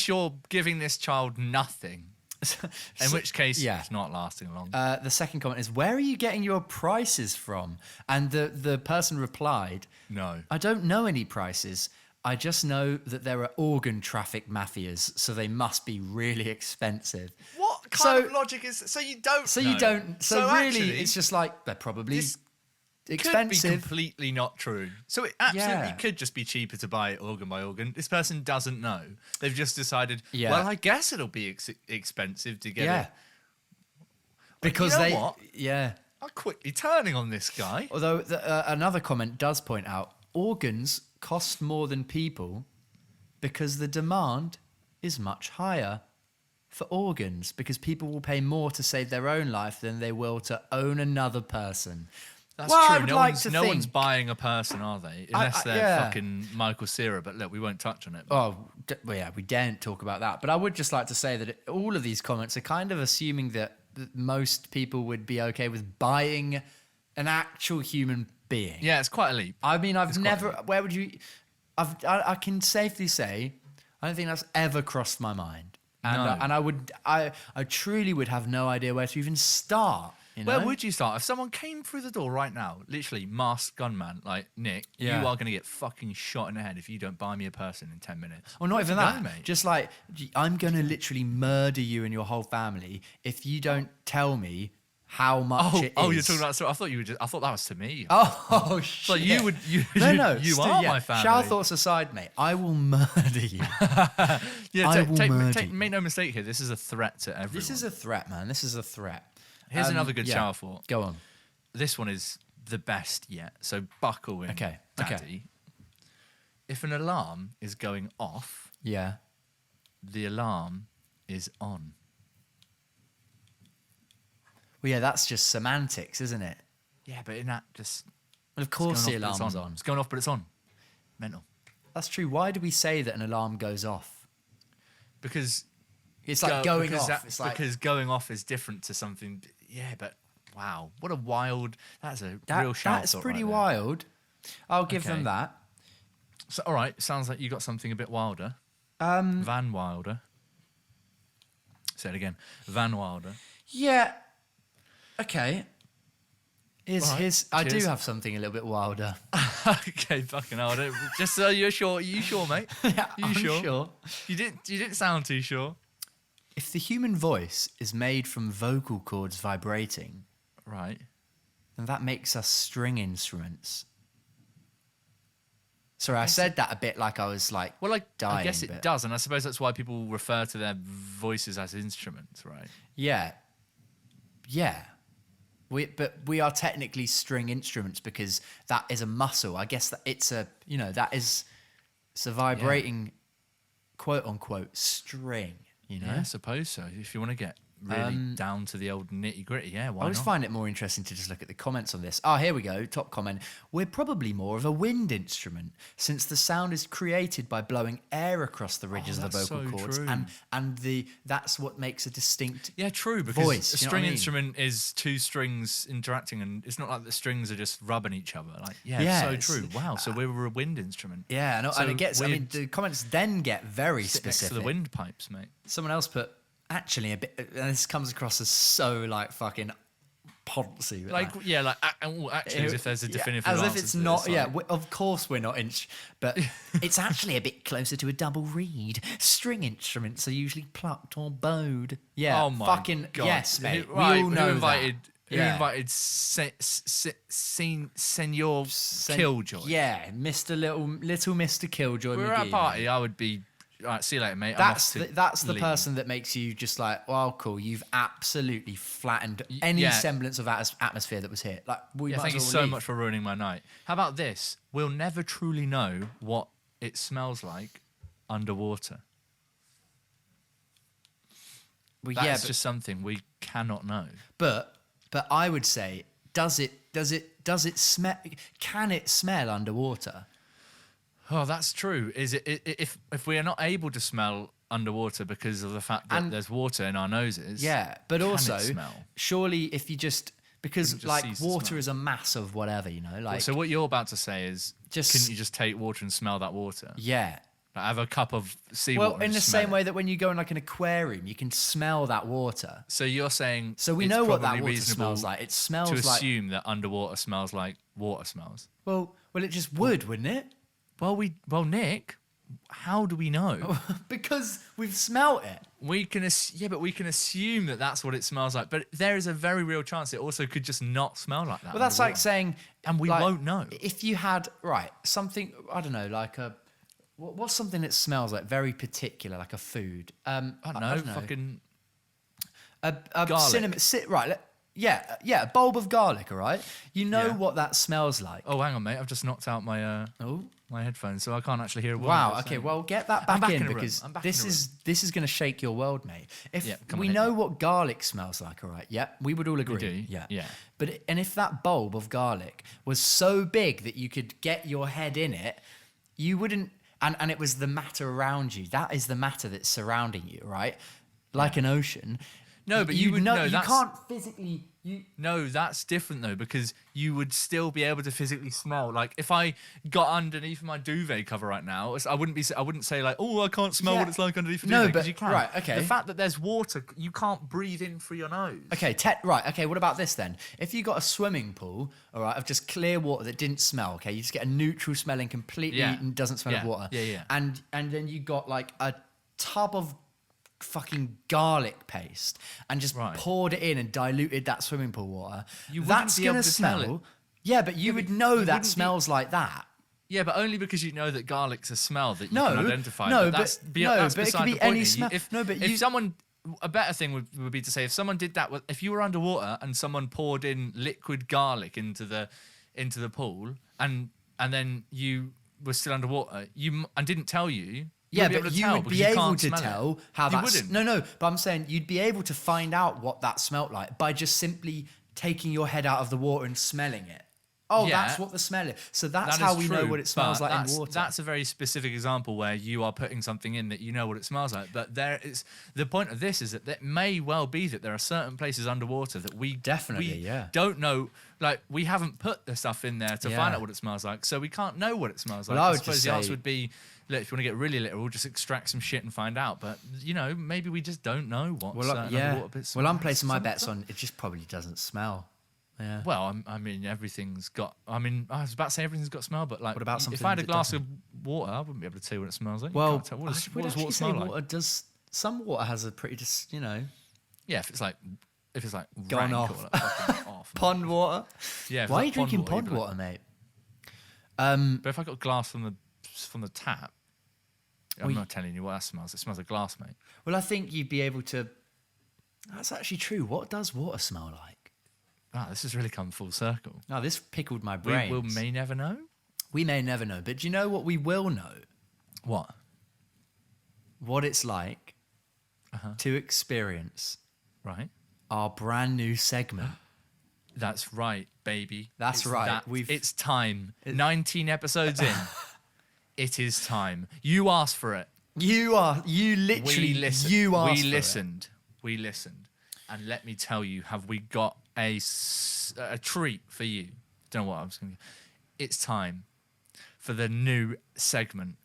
you're giving this child nothing. In which case, yeah. it's not lasting long. The second comment is, where are you getting your prices from? And the person replied, No. I don't know any prices. I just know that there are organ traffic mafias, so they must be really expensive. What kind of logic is so you don't? So you don't. So really, actually, it's just like they're probably this could be expensive. completely not true. So it absolutely Yeah. could just be cheaper to buy it organ by organ. This person doesn't know. They've just decided. Yeah. Well, I guess it'll be expensive to get Yeah. it. Because You know they. what? Yeah. I'm quickly turning on this guy. Although another comment does point out organs cost more than people because the demand is much higher for organs because people will pay more to save their own life than they will to own another person. That's Well, I true. would No, like one's, to no one's think- buying a person, are they? Unless they're yeah. fucking Michael Cera. But look, we won't touch on it. Oh, well, yeah, we daren't talk about that. But I would just like to say that all of these comments are kind of assuming that most people would be okay with buying an actual human being. Yeah, it's quite a leap. I mean, I've quite never. Where would you? I can safely say, I don't think that's ever crossed my mind. And No. and I truly would have no idea where to even start. You know? Where would you start? If someone came through the door right now, literally masked gunman, like Nick, Yeah. you are going to get fucking shot in the head if you don't buy me a person in 10 minutes. Well, not even Go, that. mate. Just like I'm going to literally murder you and your whole family if you don't tell me how much it is. Oh, you're talking about. So I thought you were just. I thought that was to me. Oh shit! So you would. No, You still, are yeah. my family. Shower thoughts aside, mate. I will murder you. Yeah, I will murder you. make no mistake here. This is a threat to everyone. This is a threat, man. This is a threat. Here's another good yeah. shower thought. Go on. This one is the best yet. So buckle in, Okay, Daddy. okay. If an alarm is going off, Yeah. the alarm is on. Well, yeah, that's just semantics, isn't it? Yeah, but in that just. Well, of it's course the going off, but alarm's it's on. It's going off, but it's on. Mental. That's true. Why do we say that an alarm goes off? Because It's like going because off. that- It's like because going off is different to something. Yeah, but wow, what a wild. That's a that, real shout. that's thought pretty right there. wild. I'll give Okay. them that. So, all right, sounds like you got something a bit wilder. Um, Van Wilder. Say it again. Van Wilder. yeah. Okay. All right, I do cheers. have something a little bit wilder. Okay, fucking hell. Just so you're sure. Are you sure, mate? Yeah, You I'm sure? sure. You didn't sound too sure. If the human voice is made from vocal cords vibrating, Right. then that makes us string instruments. Sorry, I said that a bit like I was like, well, dying. I guess it does, and I suppose that's why people refer to their voices as instruments, right? Yeah. But we are technically string instruments because that is a muscle. I guess that it's a vibrating, quote unquote, string. Yeah, I suppose so. If you want to get really down to the old nitty gritty, why I always not? find it more interesting to just look at the comments on this. Here we go. Top comment. We're probably more of a wind instrument since the sound is created by blowing air across the ridges of the vocal cords. True. And that's what makes a distinct true, because voice. A string instrument is two strings interacting, and it's not like the strings are just rubbing each other. So true. Wow, so we were a wind instrument. Yeah, and it gets, the comments then get very Sit specific. next to the windpipes, mate. Someone else put, actually a bit, and this comes across as so fucking poncy. Actually, as if there's a definitive as answer if it's to not. this, Of course we're not but it's actually a bit closer to a double reed. String instruments are usually plucked or bowed. Yeah. Oh my fucking God. yes, mate. Who, we all know who invited, that. Who invited Senor Killjoy? Yeah, little Mr. Killjoy. We were at a McGee, party. mate. I would be. All right, see you later, mate. That's the leave. person that makes you just like, well, cool. You've absolutely flattened any semblance of atmosphere that was here. Thank you so much for ruining my night. How about this? We'll never truly know what it smells like underwater. Well, That's just something we cannot know. But I would say, does it smell? Can it smell underwater? Oh, that's true. Is it if we are not able to smell underwater because of the fact that there's water in our noses? Yeah, but can also it smell? surely if you just because cease to water smell. is a mass of whatever, So what you're about to say is, Just- couldn't you just take water and smell that water? yeah. Like, have a cup of seawater. Well, in the same way that when you go in an aquarium, you can smell that water. So you're saying So we it's know what that probably water reasonable smells like. It smells to like assume that underwater smells like water smells. well, it just would, wouldn't it? Well, Nick, how do we know? Because we've smelt it. We can but we can assume that that's what it smells like. But there is a very real chance it also could just not smell like that. Well, that's like underwater. saying, And we won't know. If you had something, I don't know, like what's something that smells like very particular, like a food. I don't know, fucking a garlic. cinnamon. A bulb of garlic. All right, you know Yeah. what that smells like. Oh, hang on, mate. I've just knocked out my my headphones, so I can't actually hear a word. Wow. you're Okay. saying. Well, get that I'm back back in in the room. because I'm back this in the is going to shake your world, mate. If come we on, hit know me. what garlic smells like, all right. Yeah, we would all agree. do, Yeah. yeah. But if that bulb of garlic was so big that you could get your head in it, you wouldn't. And it was the matter around you. That is the matter that's surrounding you, right? Like an ocean. No, but you would know you that's- can't physically. No, that's different though, because you would still be able to physically smell. Like if I got underneath my duvet cover right now, I wouldn't say like, oh, I can't smell what it's like underneath the No, duvet, because but- you can. right, okay. The fact that there's water, you can't breathe in through your nose. Okay, okay, what about this then? If you got a swimming pool, all right, of just clear water that didn't smell, okay, you just get a neutral smelling, completely doesn't smell of water. Yeah. And then you got like a tub of fucking garlic paste and just poured it in and diluted that swimming pool water. You wouldn't That's be able gonna to smell it. Yeah, but you would but know you that wouldn't be- smells like that. Yeah, but only because you know that garlic's a smell that you No, can identify. no, but that's, but- be- no, that's but it could beside be the point any here. smell. If someone, a better thing would be to say, if someone did that, if you were underwater and someone poured in liquid garlic into the pool, and then you were still underwater, and didn't tell you. Yeah, You'd but be you able would to be tell because you able can't to smell it. tell how You that's... wouldn't. No, but I'm saying you'd be able to find out what that smelt like by just simply taking your head out of the water and smelling it. Oh, Yeah. that's what the smell is. So that's That how is we know true, what it smells but like in water. That's a very specific example where you are putting something in that you know what it smells like. But the point of this is that it may well be that there are certain places underwater that we don't know. Like we haven't put the stuff in there to find out what it smells like, so we can't know what it smells like. Well, I I would suppose just the answer say- would be, look, if you want to get really literal, just extract some shit and find out. But maybe we just don't know what certain underwater bits. Well, I'm smell. placing my bets on it just probably doesn't smell. Yeah. Well, I mean, everything's got. I was about to say everything's got smell, but like, What about if something I had a that glass of water, I wouldn't be able to tell you what it smells like. You Well, can't tell. What I would does actually water say smell like? water does... Some water has a pretty Yeah, if it's like Gone rank off. or like fucking off. off. Pond water. Yeah. if Why are you it's like drinking you'd pond be like- water, mate? But if I got glass from the tap, I'm Well, not telling you what that smells. It smells like glass, mate. Well, I think you'd be able to. That's actually true. What does water smell like? Ah, this has really come full circle. No, this pickled my We brains. may never know. We may never know, but do you know what we will know? What? What it's like Uh-huh. to experience Right. our brand new segment. That's right, baby. That's right. It's time. 19 episodes in. It is time. You asked for it. You literally, We listened. you asked We for it. listened. We listened. And let me tell you, have we got a treat for you? Don't know what I was going to. It's time for the new segment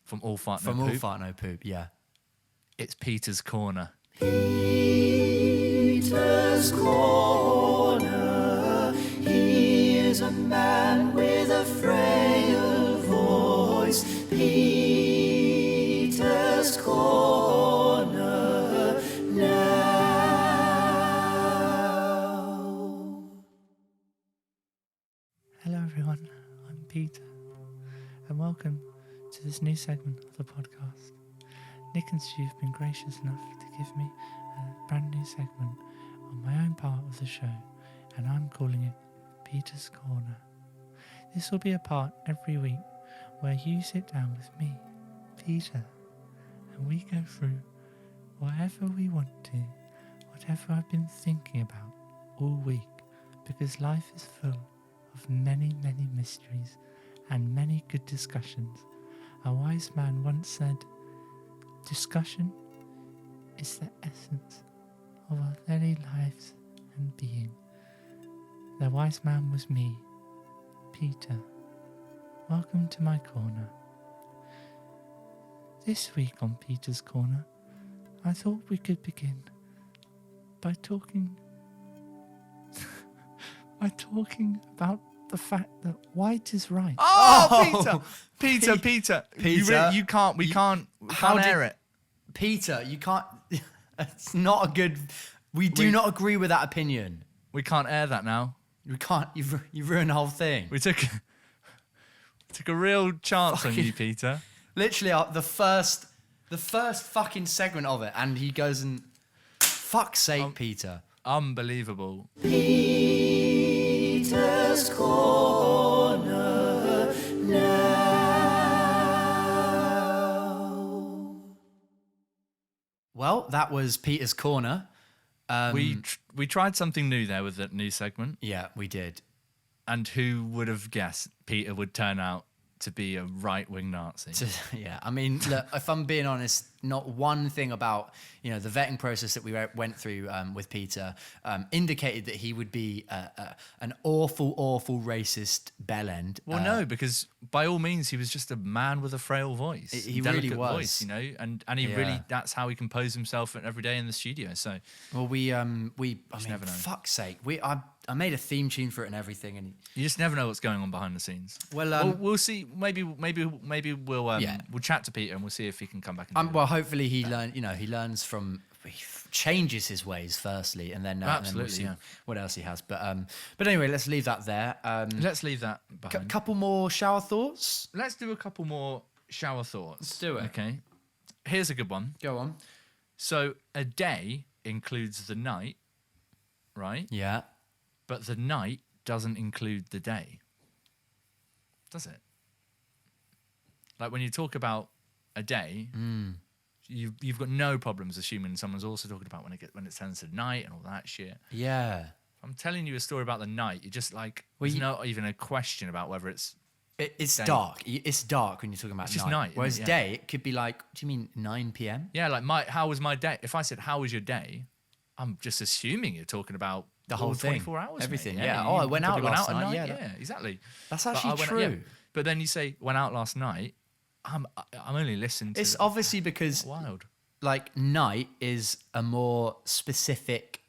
from All Fart No From Poop. All Fart No Poop, yeah. It's Peter's Corner. Peter's Corner. He is a man with a frail voice. Peter's Corner now. Hello, everyone. I'm Peter, and welcome to this new segment of the podcast. Nick and Stu have been gracious enough to give me a brand new segment on my own part of the show, and I'm calling it Peter's Corner. This will be a part every week where you sit down with me, Peter, and we go through whatever we want to, whatever I've been thinking about all week, because life is full of many, many mysteries and many good discussions. A wise man once said, "Discussion is the essence of our very lives and being." The wise man was me, Peter. Welcome to my corner. This week on Peter's Corner, I thought we could begin by talking about the fact that white is right. Oh, Peter. Peter. You can't. We can't air it. Peter, you can't. It's not a good. We do not agree with that opinion. We can't air that now. We can't. You've ruined the whole thing. We took a real chance on Fucking- you, Peter. Literally, the first fucking segment of it, and he goes and, fuck's sake, Peter. Unbelievable. Peter's Corner now. Well, that was Peter's Corner. We tried something new there with that new segment, Yeah, we did. and who would have guessed Peter would turn out to be a right-wing Nazi? Yeah, I mean, look, if I'm being honest, not one thing about the vetting process that we went through with Peter indicated that he would be an awful racist bellend. Well, no, because by all means, he was just a man with a frail voice. He delicate really was. voice, and he Yeah. really, that's how he composed himself every day in the studio. So Well, I mean, never know. fuck's sake, I made a theme tune for it and everything, and you just never know what's going on behind the scenes. Well, we'll see. Maybe we'll Yeah. we'll chat to Peter and we'll see if he can come back. And do it. well, hopefully he learns from, he changes his ways firstly, and then we'll Absolutely, see yeah. what else he has. But anyway, let's leave that there. Let's leave that behind. Couple more shower thoughts. Let's do a couple more shower thoughts. Let's do it. Okay. Here's a good one. Go on. So a day includes the night, right? Yeah. But the night doesn't include the day. Does it? Like when you talk about a day, you've got no problems assuming someone's also talking about when it turns to night and all that shit. Yeah. I'm telling you a story about the night. You're just like, Well, there's not even a question about whether it's. It's Day. dark. It's dark when you're talking about It's just night. night, isn't Whereas it? Yeah. day, it could be like, do you mean 9 p.m.? Yeah, like how was my day? If I said how was your day, I'm just assuming you're talking about The whole all thing. 24 hours, mate. Everything, Yeah. yeah. You Oh, I went out probably last at night, yeah, Yeah, exactly. That's But actually I went- true. yeah. But then you say went out last night. I'm only listening to. It's obviously because wild. like night is a more specific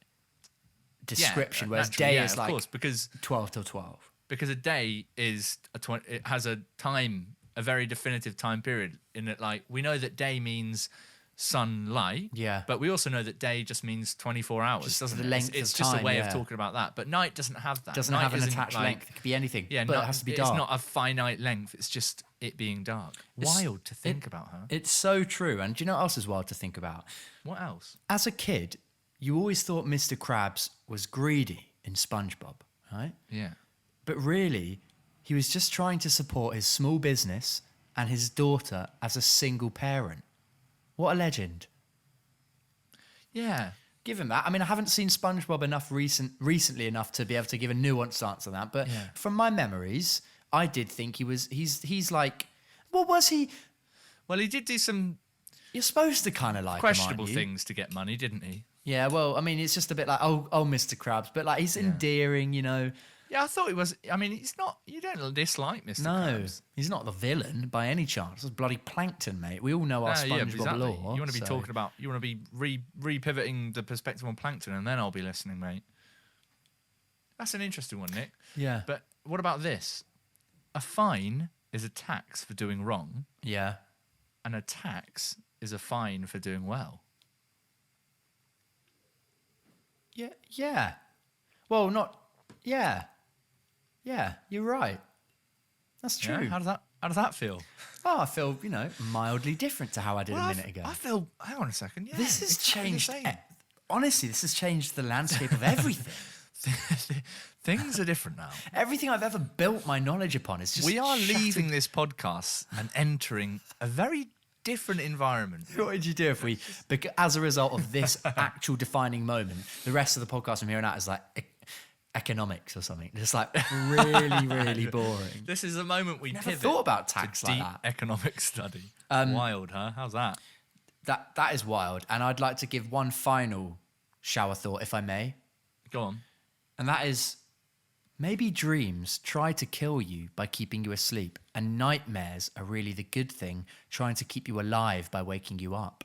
description, whereas naturally, day yeah, is of like course, because 12 till 12. a day is it has a time, a very definitive time period in it. Like we know that day means sunlight. Yeah. But we also know that day just means 24 hours, Just doesn't the it? length It's of just time, a way yeah. of talking about that. But night doesn't have that. Doesn't Night have an isn't attached like- length. It could be anything. Yeah, but it has to be dark. It's not a finite length. It's just it being dark. Wild to think about, huh? It's so true. And do you know what else is wild to think about? What else? As a kid, you always thought Mr. Krabs was greedy in SpongeBob, right? Yeah. But really, he was just trying to support his small business and his daughter as a single parent. What a legend. Yeah. Give him that. I mean, I haven't seen SpongeBob enough recently enough to be able to give a nuanced answer to that. But Yeah. from my memories, I did think he's like, what was he? Well, he did do some You're supposed to kind of like questionable him, aren't you? things to get money, didn't he? Yeah, well, I mean, it's just a bit like, oh, Mr. Krabs, but like he's endearing, you know. Yeah, I thought he was. I mean, he's not. You don't dislike Mr. No, Krabs. he's not the villain by any chance. It's bloody Plankton, mate. We all know our Ah, SpongeBob exactly. lore. You want to be so- talking about. You want to be re-pivoting the perspective on plankton, and then I'll be listening, mate. That's an interesting one, Nick. Yeah. But what about this? A fine is a tax for doing wrong, Yeah. and a tax is a fine for doing well. Yeah. Yeah. Well, not. Yeah. Yeah. You're right. That's true. Yeah? How does that feel? Oh, I feel, mildly different to how I did a minute ago. I feel. Hang on a second. Yeah, This has exactly the changed. same. Honestly, this has changed the landscape of everything. Things are different now. Everything I've ever built my knowledge upon is just. We are shattered. leaving this podcast and entering a very different environment. What would you do if we, as a result of this actual defining moment, the rest of the podcast from here on out is like economics or something? Just like really, really boring. This is the moment we Never pivot thought about to tax like deep that. economic study. Wild, huh? How's that? That is wild. And I'd like to give one final shower thought, if I may. Go on. And that is, maybe dreams try to kill you by keeping you asleep, and nightmares are really the good thing, trying to keep you alive by waking you up.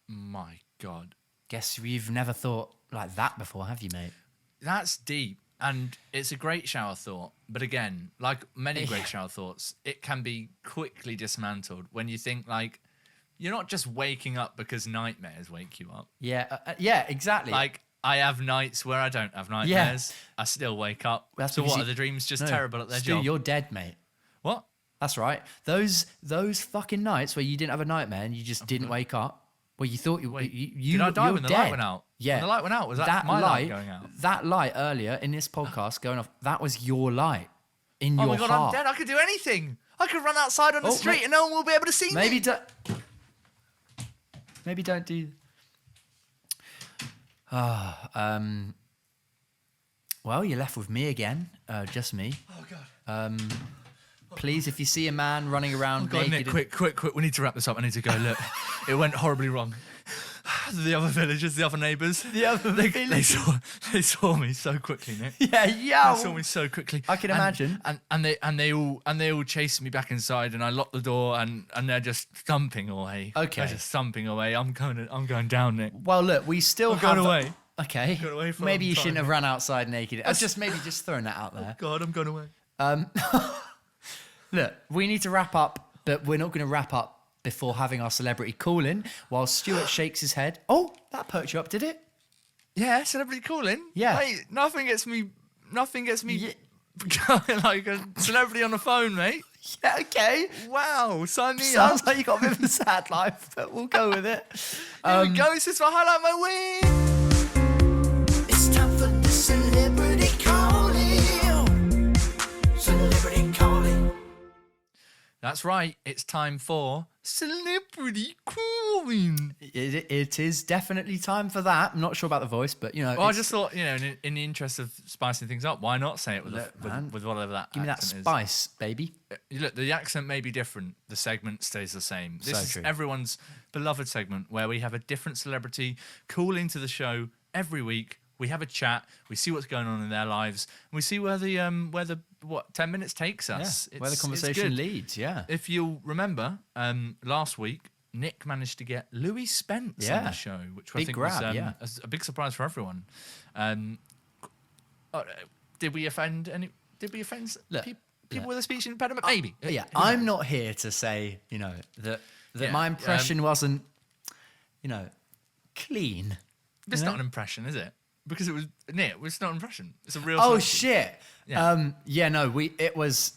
My God. Guess you've never thought like that before, have you, mate? That's deep. And it's a great shower thought. But again, like many great shower thoughts, it can be quickly dismantled when you think like, you're not just waking up because nightmares wake you up. Yeah, yeah, exactly. Like, I have nights where I don't have nightmares. I still wake up. That's So because what, are the dreams just No, terrible at their Stu, job? you're dead, mate. What? That's right. Those fucking nights where you didn't have a nightmare and you just didn't wake up, where you thought you Did I die you're when the dead. light went out? Yeah. When the light went out, was that my light going out? That light earlier in this podcast going off, that was your light in Oh your my God, heart. I'm dead. I could do anything. I could run outside on the Oh, street mate. and no one will be able to see Maybe me. don't do. Well, you're left with me again, just me. Oh God. Please, if you see a man running around God, naked, Nick, quick. We need to wrap this up. I need to go. Look, it went horribly wrong. The other villagers, the other neighbours, they saw me so quickly, Nick. yeah, They saw me so quickly. I can imagine. And they all chased me back inside, and I locked the door, and they're just thumping away. Okay. They're just thumping away. I'm going down, Nick. Well, look, we still I'm have. going away. Okay. Going away for a maybe long you shouldn't time. have run outside naked. I was just throwing that out there. God, I'm going away. Look, we need to wrap up, but we're not going to wrap up before having our celebrity call in while Stuart shakes his head. Oh, that perked you up, did it? Yeah, celebrity calling. Yeah. Mate, nothing gets me Yeah. going like a celebrity on the phone, mate. Yeah, okay. Wow, sign me up. Sounds like you got a bit of a sad life, but we'll go with it. Here we go. This is my highlight my week. It's time for the celebrity calling. Celebrity calling. That's right. It's time for celebrity calling. It is definitely time for that. I'm not sure about the voice, but Well, I it's- just thought, in the interest of spicing things up, why not say it with, Look, man, with whatever that give me that accent spice, baby. is? Look, the accent may be different. The segment stays the same. This So is true. everyone's beloved segment where we have a different celebrity call into the show every week. We have a chat. We see what's going on in their lives. And we see where the 10 minutes takes us. Where the It's conversation good. leads, yeah. If you'll remember, last week, Nick managed to get Louis Spence on Yeah. the show, which I Big think grab, was yeah. a big surprise for everyone. Did we offend any? Did we offend Look, people with a speech impediment? Maybe. Yeah, I'm not here to say, that that Yeah, my impression wasn't, clean. It's You know? not an impression, is it? Because it was Nick. It's not an impression. It's a real. Oh celebrity. shit. Yeah. It was.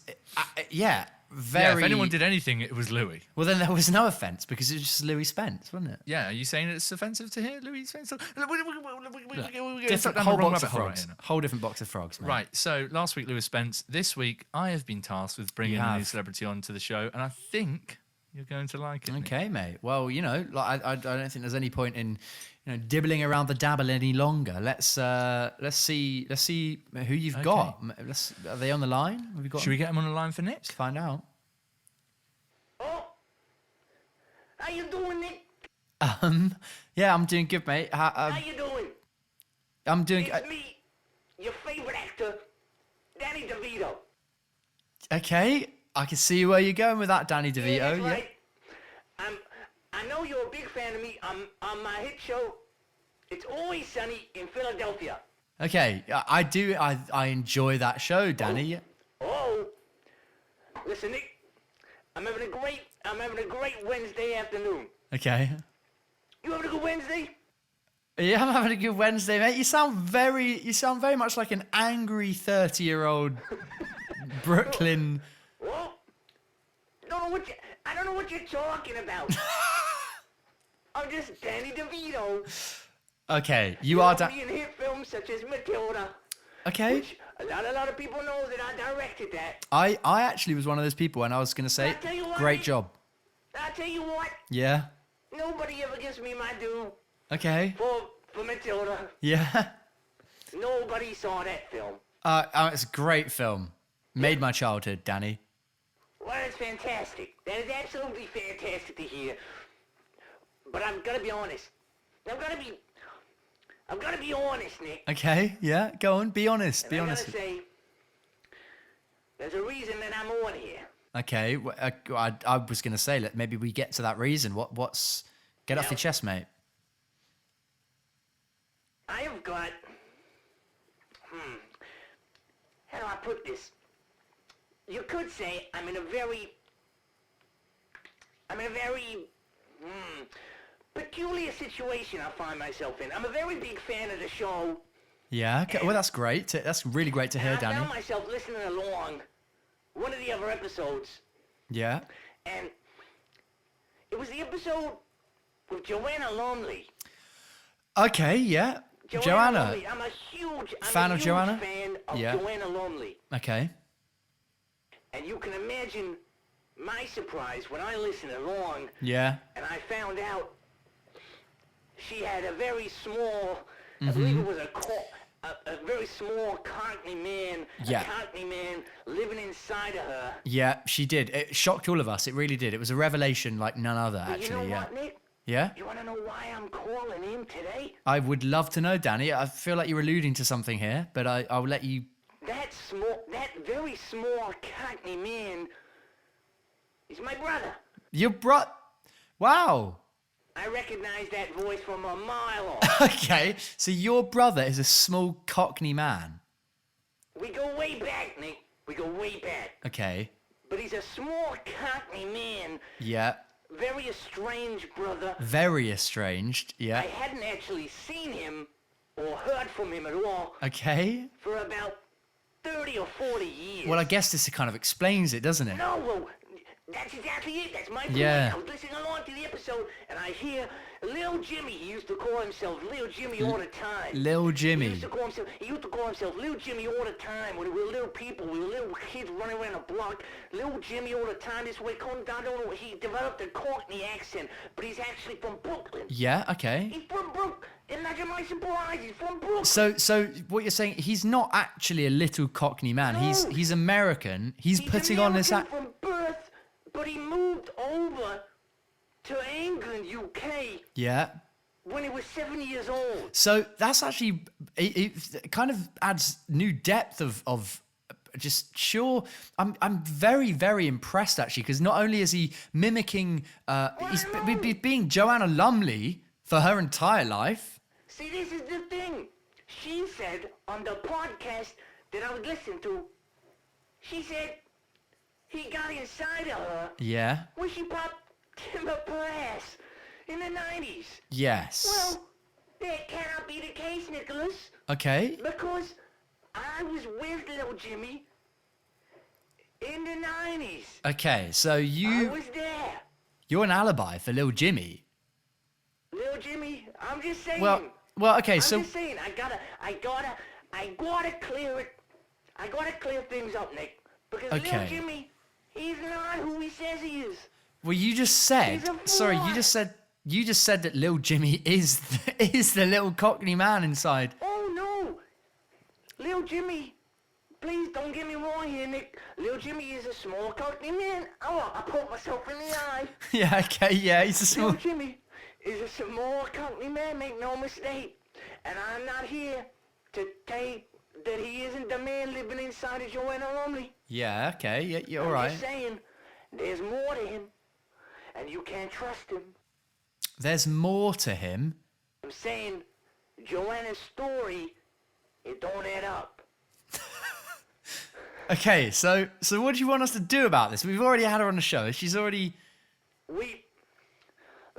Very. Yeah, if anyone did anything, it was Louis. Well, then there was no offense because it was just Louis Spence, wasn't it? Yeah, are you saying it's offensive to hear Louis Spence? Different whole box of frogs. Whole different box of frogs, man. Right, so last week Louis Spence. This week I have been tasked with bringing You a new have. celebrity onto the show, and I think you're going to like it. Nick. Okay, mate. Well, I don't think there's any point in dibbling around the dabble any longer. Let's see who you've got. Are they on the line? Have you got? Should we get him on the line for Nick? Let's find out. Oh, how you doing, Nick? Yeah, I'm doing good, mate. How you doing? I'm doing. It's me, your favorite actor, Danny DeVito. Okay, I can see where you're going with that, Danny DeVito. That's Yeah. right. I know you're a big fan of me. On my hit show, It's Always Sunny in Philadelphia. Okay, I do. I enjoy that show, Danny. Oh, listen, Nick. I'm having a great Wednesday afternoon. Okay. You having a good Wednesday? Yeah, I'm having a good Wednesday, mate. You sound very much like an angry 30-year-old Brooklyn. Well, I don't know what you're talking about. I'm just Danny DeVito. Okay, you are. Me in hit films such as Matilda. Okay. Which a lot of people know that I directed that. I actually was one of those people, and I was gonna say, I'll tell you what, great Nick. job. I tell you what, Yeah. nobody ever gives me my due Okay. for Matilda. Yeah. Nobody saw that film. It's a great film. Made my childhood, Danny. Well, that's fantastic. That is absolutely fantastic to hear. But I've got to be honest. I've got to be honest, Nick. Okay. Yeah. Go on. Be honest. And Be I honest. gotta say, there's a reason that I'm on here. Okay. I was gonna say, maybe we get to that reason. What's? Get off Now- your chest, mate. I have got, how do I put this? You could say I'm in a very peculiar situation I find myself in. I'm a very big fan of the show. Yeah. Okay. Well, that's great. That's really great to hear, And I Danny. found myself listening along one of the other episodes, Yeah. and it was the episode with Joanna Lumley. Okay. Yeah. Joanna. Lumley. I'm a huge Fan of Joanna? fan of Yeah. Joanna Lumley. Okay. And you can imagine my surprise when I listened along Yeah. and I found out she had a very small, Mm-hmm. I believe it was a very small Cockney man, Yeah. a Cockney man living inside of her. Yeah. She did. It shocked all of us. It really did. It was a revelation like none other. But you know Actually. Yeah. what, Nick? Yeah. You want to know why I'm calling in today? I would love to know, Danny. I feel like you're alluding to something here, but I'll let you. That very small Cockney man is my brother. Your Wow. I recognize that voice from a mile off. Okay. So your brother is a small Cockney man. We go way back, Nick. We go way back. Okay. But he's a small Cockney man, Yeah. very estranged brother. Very estranged. Yeah. I hadn't actually seen him or heard from him at all Okay. for about 30 or 40 years. Well, I guess this kind of explains it, doesn't it? No, well, that's exactly it. That's my point. Yeah. I was listening along to the episode, and I hear Lil Jimmy. He used to call himself Lil Jimmy all the time. Lil Jimmy. He used to call himself Lil Jimmy all the time. When we were little people, we were little kids running around the block. Lil Jimmy all the time. This way, calling down. He developed a Cockney accent, but he's actually from Brooklyn. Yeah. Okay. He's from Brooklyn. Imagine my surprise. He's from Brooklyn. So what you're saying? He's not actually a little Cockney man. No. He's American. He's putting on this American from birth, but he moved over to England, UK, Yeah. when he was 7 years old. So that's actually it kind of adds new depth of just sure. I'm very very impressed actually because not only is he mimicking he's being Joanna Lumley for her entire life. See, this is the thing. She said on the podcast that I was listening to, she said he got inside of her Yeah. when she popped Tim Brass in the 90s. Yes. Well, that cannot be the case, Nicholas, Okay. because I was with Little Jimmy in the 90s. Okay, so I you was there. you're an alibi for Little Jimmy. Little Jimmy, I'm just saying. Well, okay, I'm so just saying. I gotta clear it. I gotta clear things up, Nick. Because Little Okay. Jimmy, he's not who he says he is. well, you just said. He's a Sorry, fraud. you just said that Little Jimmy is is the little Cockney man inside. Oh no, Little Jimmy. Please don't get me wrong here, Nick. Little Jimmy is a small Cockney man. Oh, I poked myself in the eye. Yeah. Okay. Yeah. He's a small. Little Jimmy is a small Cockney man, make no mistake. And I'm not here to say that he isn't the man living inside of Joanna Lumley. Yeah. Okay. Yeah. You're all I'm right. just saying, there's more to him, and you can't trust him. There's more to him. I'm saying, Joanna's story, it don't add up. Okay. So what do you want us to do about this? We've already had her on the show. She's already.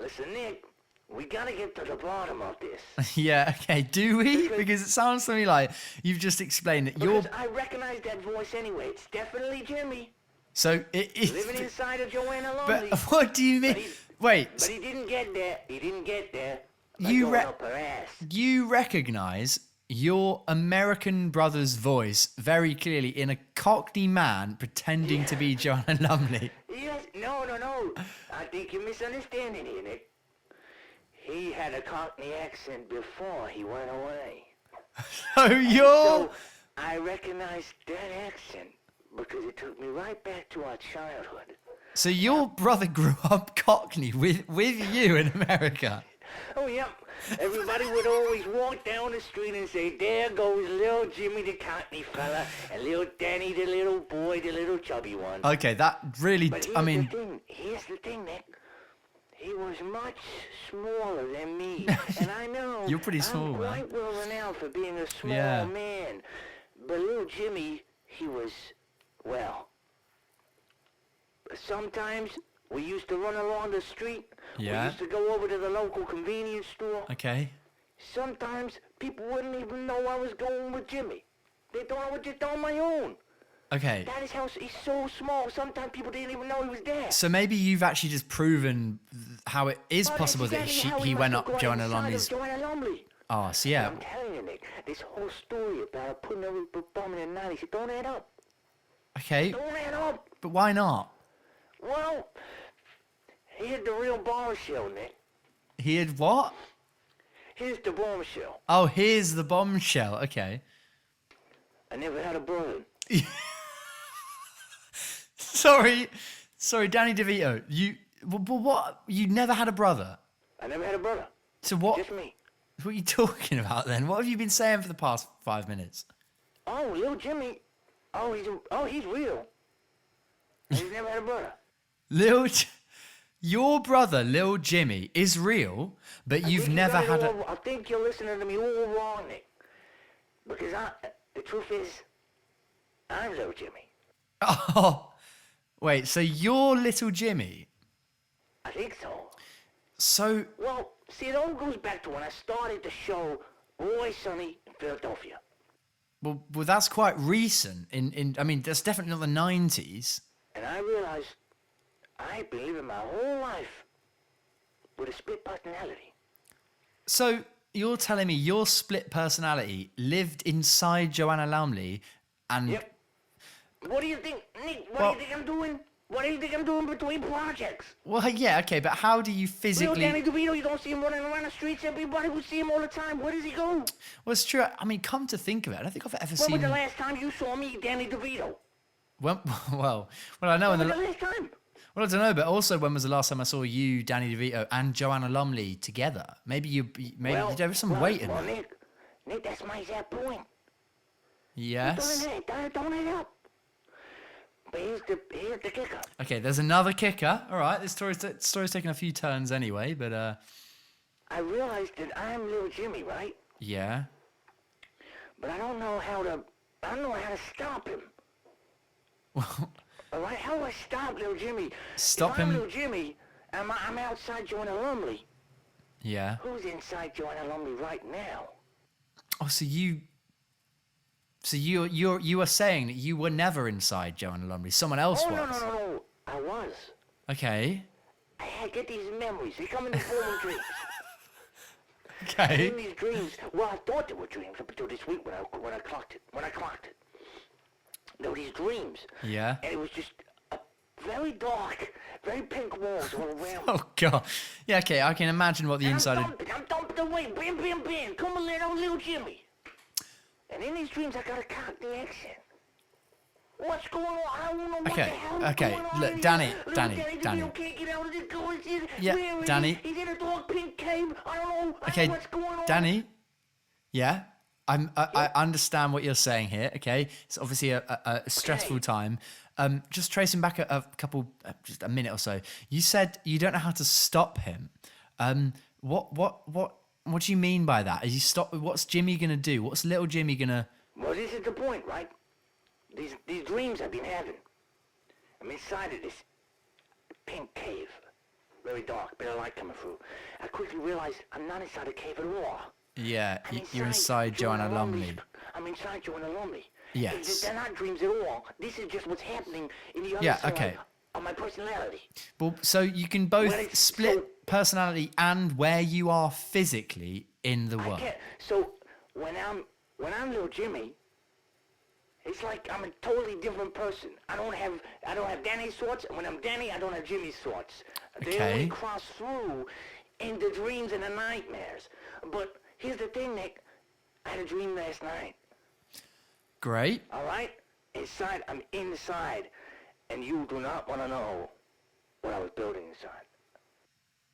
Listen, Nick, we gotta get to the bottom of this. Yeah. Okay. Do we? Because it sounds to me like you've just explained that you're. Because I recognize that voice anyway. It's definitely Jimmy, So it is. living inside of Joanna But Lumley. what do you mean? Wait. But he didn't get there. He didn't get there. You Going re- up her ass. You recognize your American brother's voice very clearly in a Cockney man pretending to be Joanna Lumley. Yes, no. I think you're misunderstanding here, Nick. He had a Cockney accent before he went away. So you're. So I recognized that accent because it took me right back to our childhood. So your brother grew up Cockney with you in America. Oh, yep. Everybody would always walk down the street and say, there goes little Jimmy the Cockney fella and little Danny the little boy, the little chubby one. Okay, that really. But here's the thing, Nick. He was much smaller than me, and I know You're pretty small, I'm man. quite well renowned for being a small Yeah. man. But little Jimmy, he was, well, sometimes we used to run along the street. Yeah. We used to go over to the local convenience store. Okay. Sometimes people wouldn't even know I was going with Jimmy. They thought I was just on my own. Okay. That is how he's so small. Sometimes people didn't even know he was there. So maybe you've actually just proven how it is Well, possible that's that exactly how he must went have up gone Joanna inside of Lumley's. Joanna Lumley. Oh, so yeah. I'm telling you, Nick, this whole story about putting every bum in the 90s, it don't add up. Okay. Don't add up. But why not? Well, here's the real bombshell, Nick. He had what? Here's the bombshell. Oh, here's the bombshell. Okay. I never had a brother. Sorry, Danny DeVito. What? You never had a brother? I never had a brother. So what? Just me. What are you talking about then? What have you been saying for the past 5 minutes? Oh, little Jimmy. He's real. He's never had a brother. Your brother, Lil Jimmy, is real, but you've never had a. I think you're listening to me all wrong, Nick. Because the truth is, I'm little Jimmy. Oh, wait. So you're little Jimmy. I think so. So Well, see, it all goes back to when I started the show, Always Sunny in Philadelphia. well, that's quite recent. I mean, that's definitely not the 90s. And I realized I've been living my whole life with a split personality. So you're telling me your split personality lived inside Joanna Lumley, and Yep. What do you think, Nick? What Well- do you think I'm doing? What do you think I'm doing between projects? well, yeah, okay, but how do you Little physically? Danny DeVito, you don't see him running around the streets. Everybody would see him all the time. Where does he go? Well, it's true. I mean, come to think of it, I don't think I've ever When seen. was the last time you saw me, Danny DeVito? Well, I know. When was the last time? Well, I don't know, but also when was the last time I saw you, Danny DeVito, and Joanna Lumley together? Maybe there was some weight in well, that. Nick, that's my exact point. Yes. Don't add up. But here's the kicker. Okay, there's another kicker. All right, this story's taking a few turns anyway, but I realized that I'm little Jimmy, right? yeah. But I don't know how to stop him. Well, All right, how do I stop little Jimmy? Stop if I'm him- little Jimmy, I'm outside Joanna Lumley. Yeah. Who's inside Joanna Lumley right now? Oh, so you are saying that you were never inside Joanna Lumley. Someone else Oh, was. no. I was. Okay. I get these memories. They come in the form of dreams. Okay. In these dreams, well, I thought they were dreams up until this week when I clocked it. There were these dreams. Yeah. And it was just a very dark, very pink walls all around. Oh God. Yeah. Okay. I can imagine what the And inside. I'm dumping away. Bam, bam, bam. Come on, little Jimmy. And in these dreams, I got a Cockney accent. What's going on? I don't know what Okay, the hell okay. going on Look, in Danny, here. Little Danny. DeVito can't get out of this door. Yeah, Where is Danny. he? He's in a dark pink cave. I don't know. I Okay, don't know what's going on. Danny. Yeah. I understand what you're saying here. Okay. It's obviously a stressful time. Just tracing back a couple, just a minute or so. You said you don't know how to stop him. What do you mean by that? Is he stop? What's Jimmy gonna do? What's little Jimmy gonna? Well, this is the point, right? These dreams I've been having. I'm inside of this pink cave. Very dark, bit of light coming through. I quickly realized I'm not inside the cave at all. Yeah, I'm you're inside Joanna Lumley's- Lumley. I'm inside Joanna Lumley. Yes. They're not dreams at all. This is just what's happening in the other Yeah, side okay. of my personality. Well, so you can both Well, it's- split so- personality and where you are physically in the world. So when I'm little Jimmy, it's like I'm a totally different person. I don't have Danny's thoughts, and when I'm Danny, I don't have Jimmy's thoughts. They Okay. only cross through in the dreams and the nightmares. But here's the thing, Nick. I had a dream last night. Great. All right? I'm inside, and you do not want to know what I was building inside.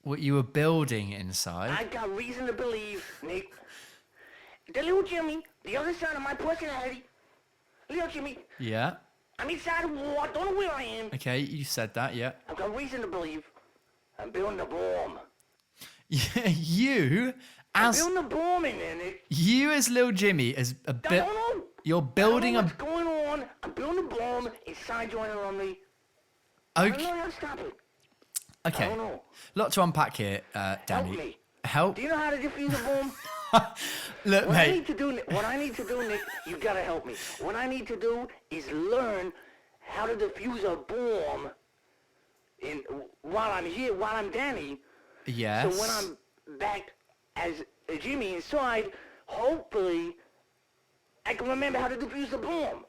What you were building inside. I got reason to believe, Nick, the little Jimmy, the other side of my personality, little Jimmy, Yeah. I'm inside a war, I don't know where I am. Okay, you said that. Yeah. I've got reason to believe I'm building a bomb. You I'm as building a bomb in there, Nick. you as little Jimmy is a I bit. don't know. You're I don't building know a. what's going on. I'm building a bomb inside Joanna Lumley. I don't Okay. know how to stop it. I Okay. don't know. Lot to unpack here, Danny. Help me. Help. Do you know how to defuse a bomb? Look, What I mate. need to do, Nick, you gotta help me. What I need to do is learn how to defuse a bomb while I'm here, while I'm Danny. Yes. So when I'm back as Jimmy inside, hopefully I can remember how to defuse the bomb.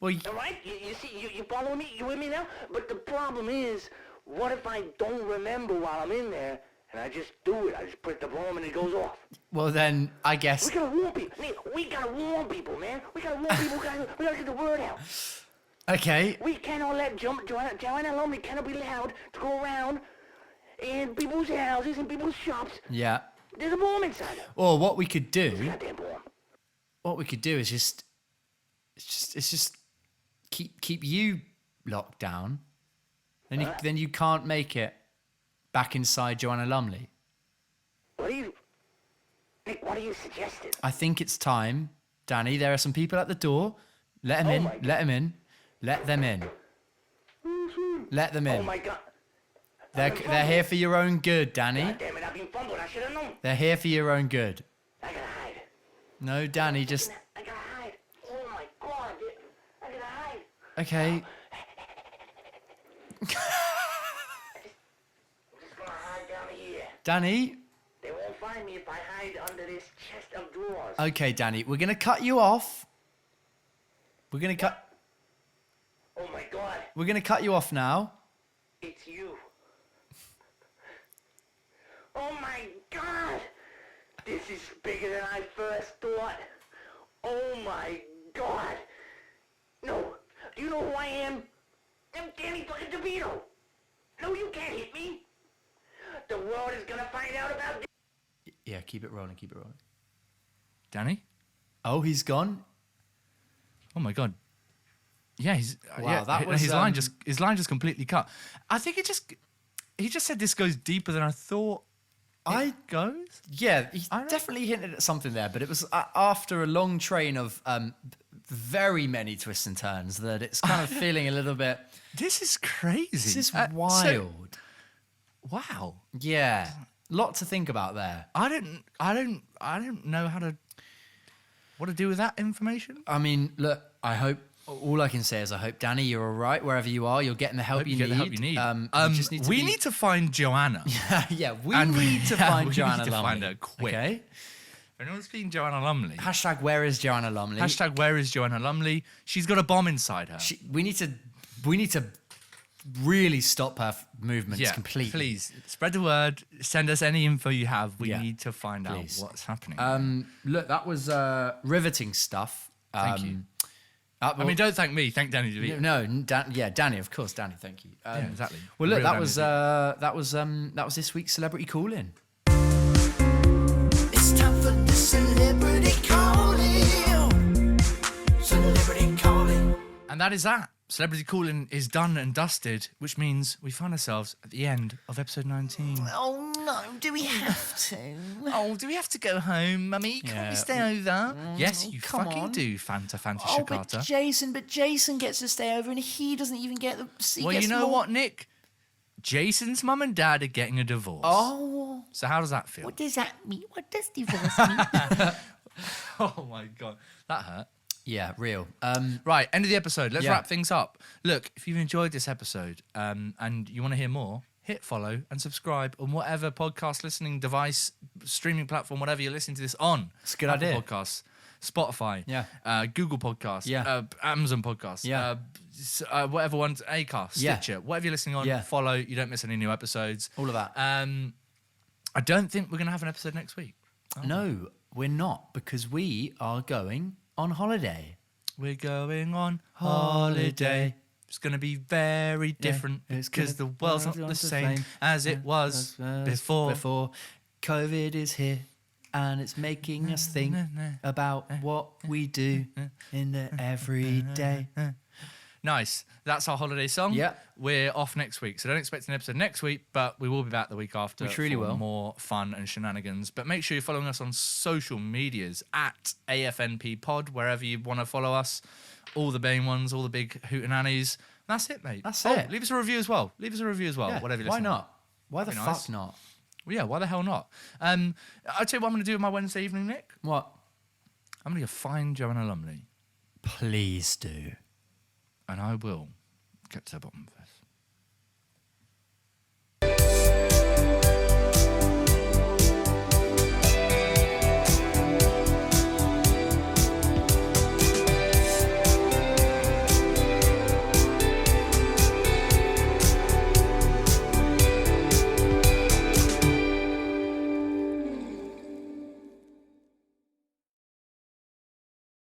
Well, All right? You see, you following me? You with me now? But the problem is, what if I don't remember while I'm in there, and I just do it? I just put the bomb and it goes off. well then I guess. We gotta warn people. Nick, we gotta warn people, man. We gotta warn people. We gotta get the word out. Okay. We cannot let Joanna Lumley cannot be allowed to go around in people's houses and people's shops. Yeah. There's a bomb inside her. Or what we could do. Goddamn bomb. What we could do is just keep you locked down. Then you can't make it back inside Joanna Lumley. Nick, what are you suggesting? I think it's time, Danny. There are some people at the door. Let them in. my God. Let them in. Let them in. Let them in. Oh my God. They're here for your own good, Danny. God damn it, I've been fumbled. I should have known. They're here for your own good. I gotta hide. No, Danny, just I gotta hide. Oh my God. I gotta hide. okay. I'm just gonna hide down here. Danny. They won't find me if I hide under this chest of drawers. Okay, Danny. We're gonna cut you off. We're gonna cut. Oh my God. We're gonna cut you off now. It's you. Oh my God! This is bigger than I first thought. Oh my God! No, do you know who I am? I'm Danny fucking DeVito. No, you can't hit me. The world is gonna find out about this. Yeah, keep it rolling. Keep it rolling. Danny? Oh, he's gone. Oh my God. Yeah, he's Wow, yeah, that was, his line just completely cut. I think he just said this goes deeper than I thought. It goes. Yeah, he I don't- definitely hinted at something there, but it was after a long train of very many twists and turns that it's kind of feeling a little bit. This is crazy. This is So, wild. Wow. Yeah, lot to think about there. I don't know what to do with that information. I mean, look, I hope. All I can say is I hope, Danny, you're all right wherever you are. You're getting the help you Get need. the help you need. You just need to we need to find Joanna. yeah, we And need to find we Joanna need to Lumley. find her quick. Okay. If anyone's seen Joanna Lumley, Hashtag where is Joanna Lumley? hashtag where is Joanna Lumley? She's got a bomb inside her. We need to really stop her movements completely. Please spread the word. Send us any info you have. We Yeah, need to find please. out what's happening. Look, that was riveting stuff. Thank you. I mean, don't thank me. Thank Danny DeVito. No, Danny, of course, Danny. Thank you. Yeah, exactly. Well, look, Real that Danny was this week's celebrity call-in. It's time for the celebrity calling. Celebrity calling. And that is that. Celebrity Calling is done and dusted, which means we find ourselves at the end of episode 19. Oh no, do we have to? Oh, do we have to go home, Mummy? Can't we stay over? Yes, you come fucking on. do, Fanta Oh, but Shakata. Jason gets to stay over and he doesn't even get the. Well, you know what, Nick? Jason's mum and dad are getting a divorce. Oh, So how does that feel? what does that mean? What does divorce mean? Oh my God, that hurt. Yeah, real. Right, end of the episode. Let's Yeah. wrap things up. Look, if you've enjoyed this episode and you want to hear more, hit follow and subscribe on whatever podcast listening device, streaming platform, whatever you're listening to this on. It's a good Apple idea. Podcasts, Spotify, Yeah. Google Podcasts, Yeah. Amazon Podcasts, Yeah. whatever ones, Acast, Yeah. Stitcher, whatever you're listening on, Yeah. follow. You don't miss any new episodes. All of that. I don't think we're going to have an episode next week. No, we're not, because we are going on holiday. We're going on holiday. It's going to be very different it's because the gonna- world's not the same as it was before. Before COVID is here, and it's making us think about what we do in the everyday. Nice. That's our holiday song. Yeah. We're off next week, so don't expect an episode next week, but we will be back the week after We truly for will. more fun and shenanigans. But make sure you're following us on social medias at AFNP Pod, wherever you want to follow us. All the main ones, all the big hootenannies. That's it, mate. That's Oh, it. leave us a review as well. Yeah, Whatever you're why listening to. not? Why the That'd be fuck nice. not? Well, yeah, why the hell not? I'll tell you what I'm going to do with my Wednesday evening, Nick. What? I'm going to go find Joanna Lumley, Please do. and I will get to the bottom of this.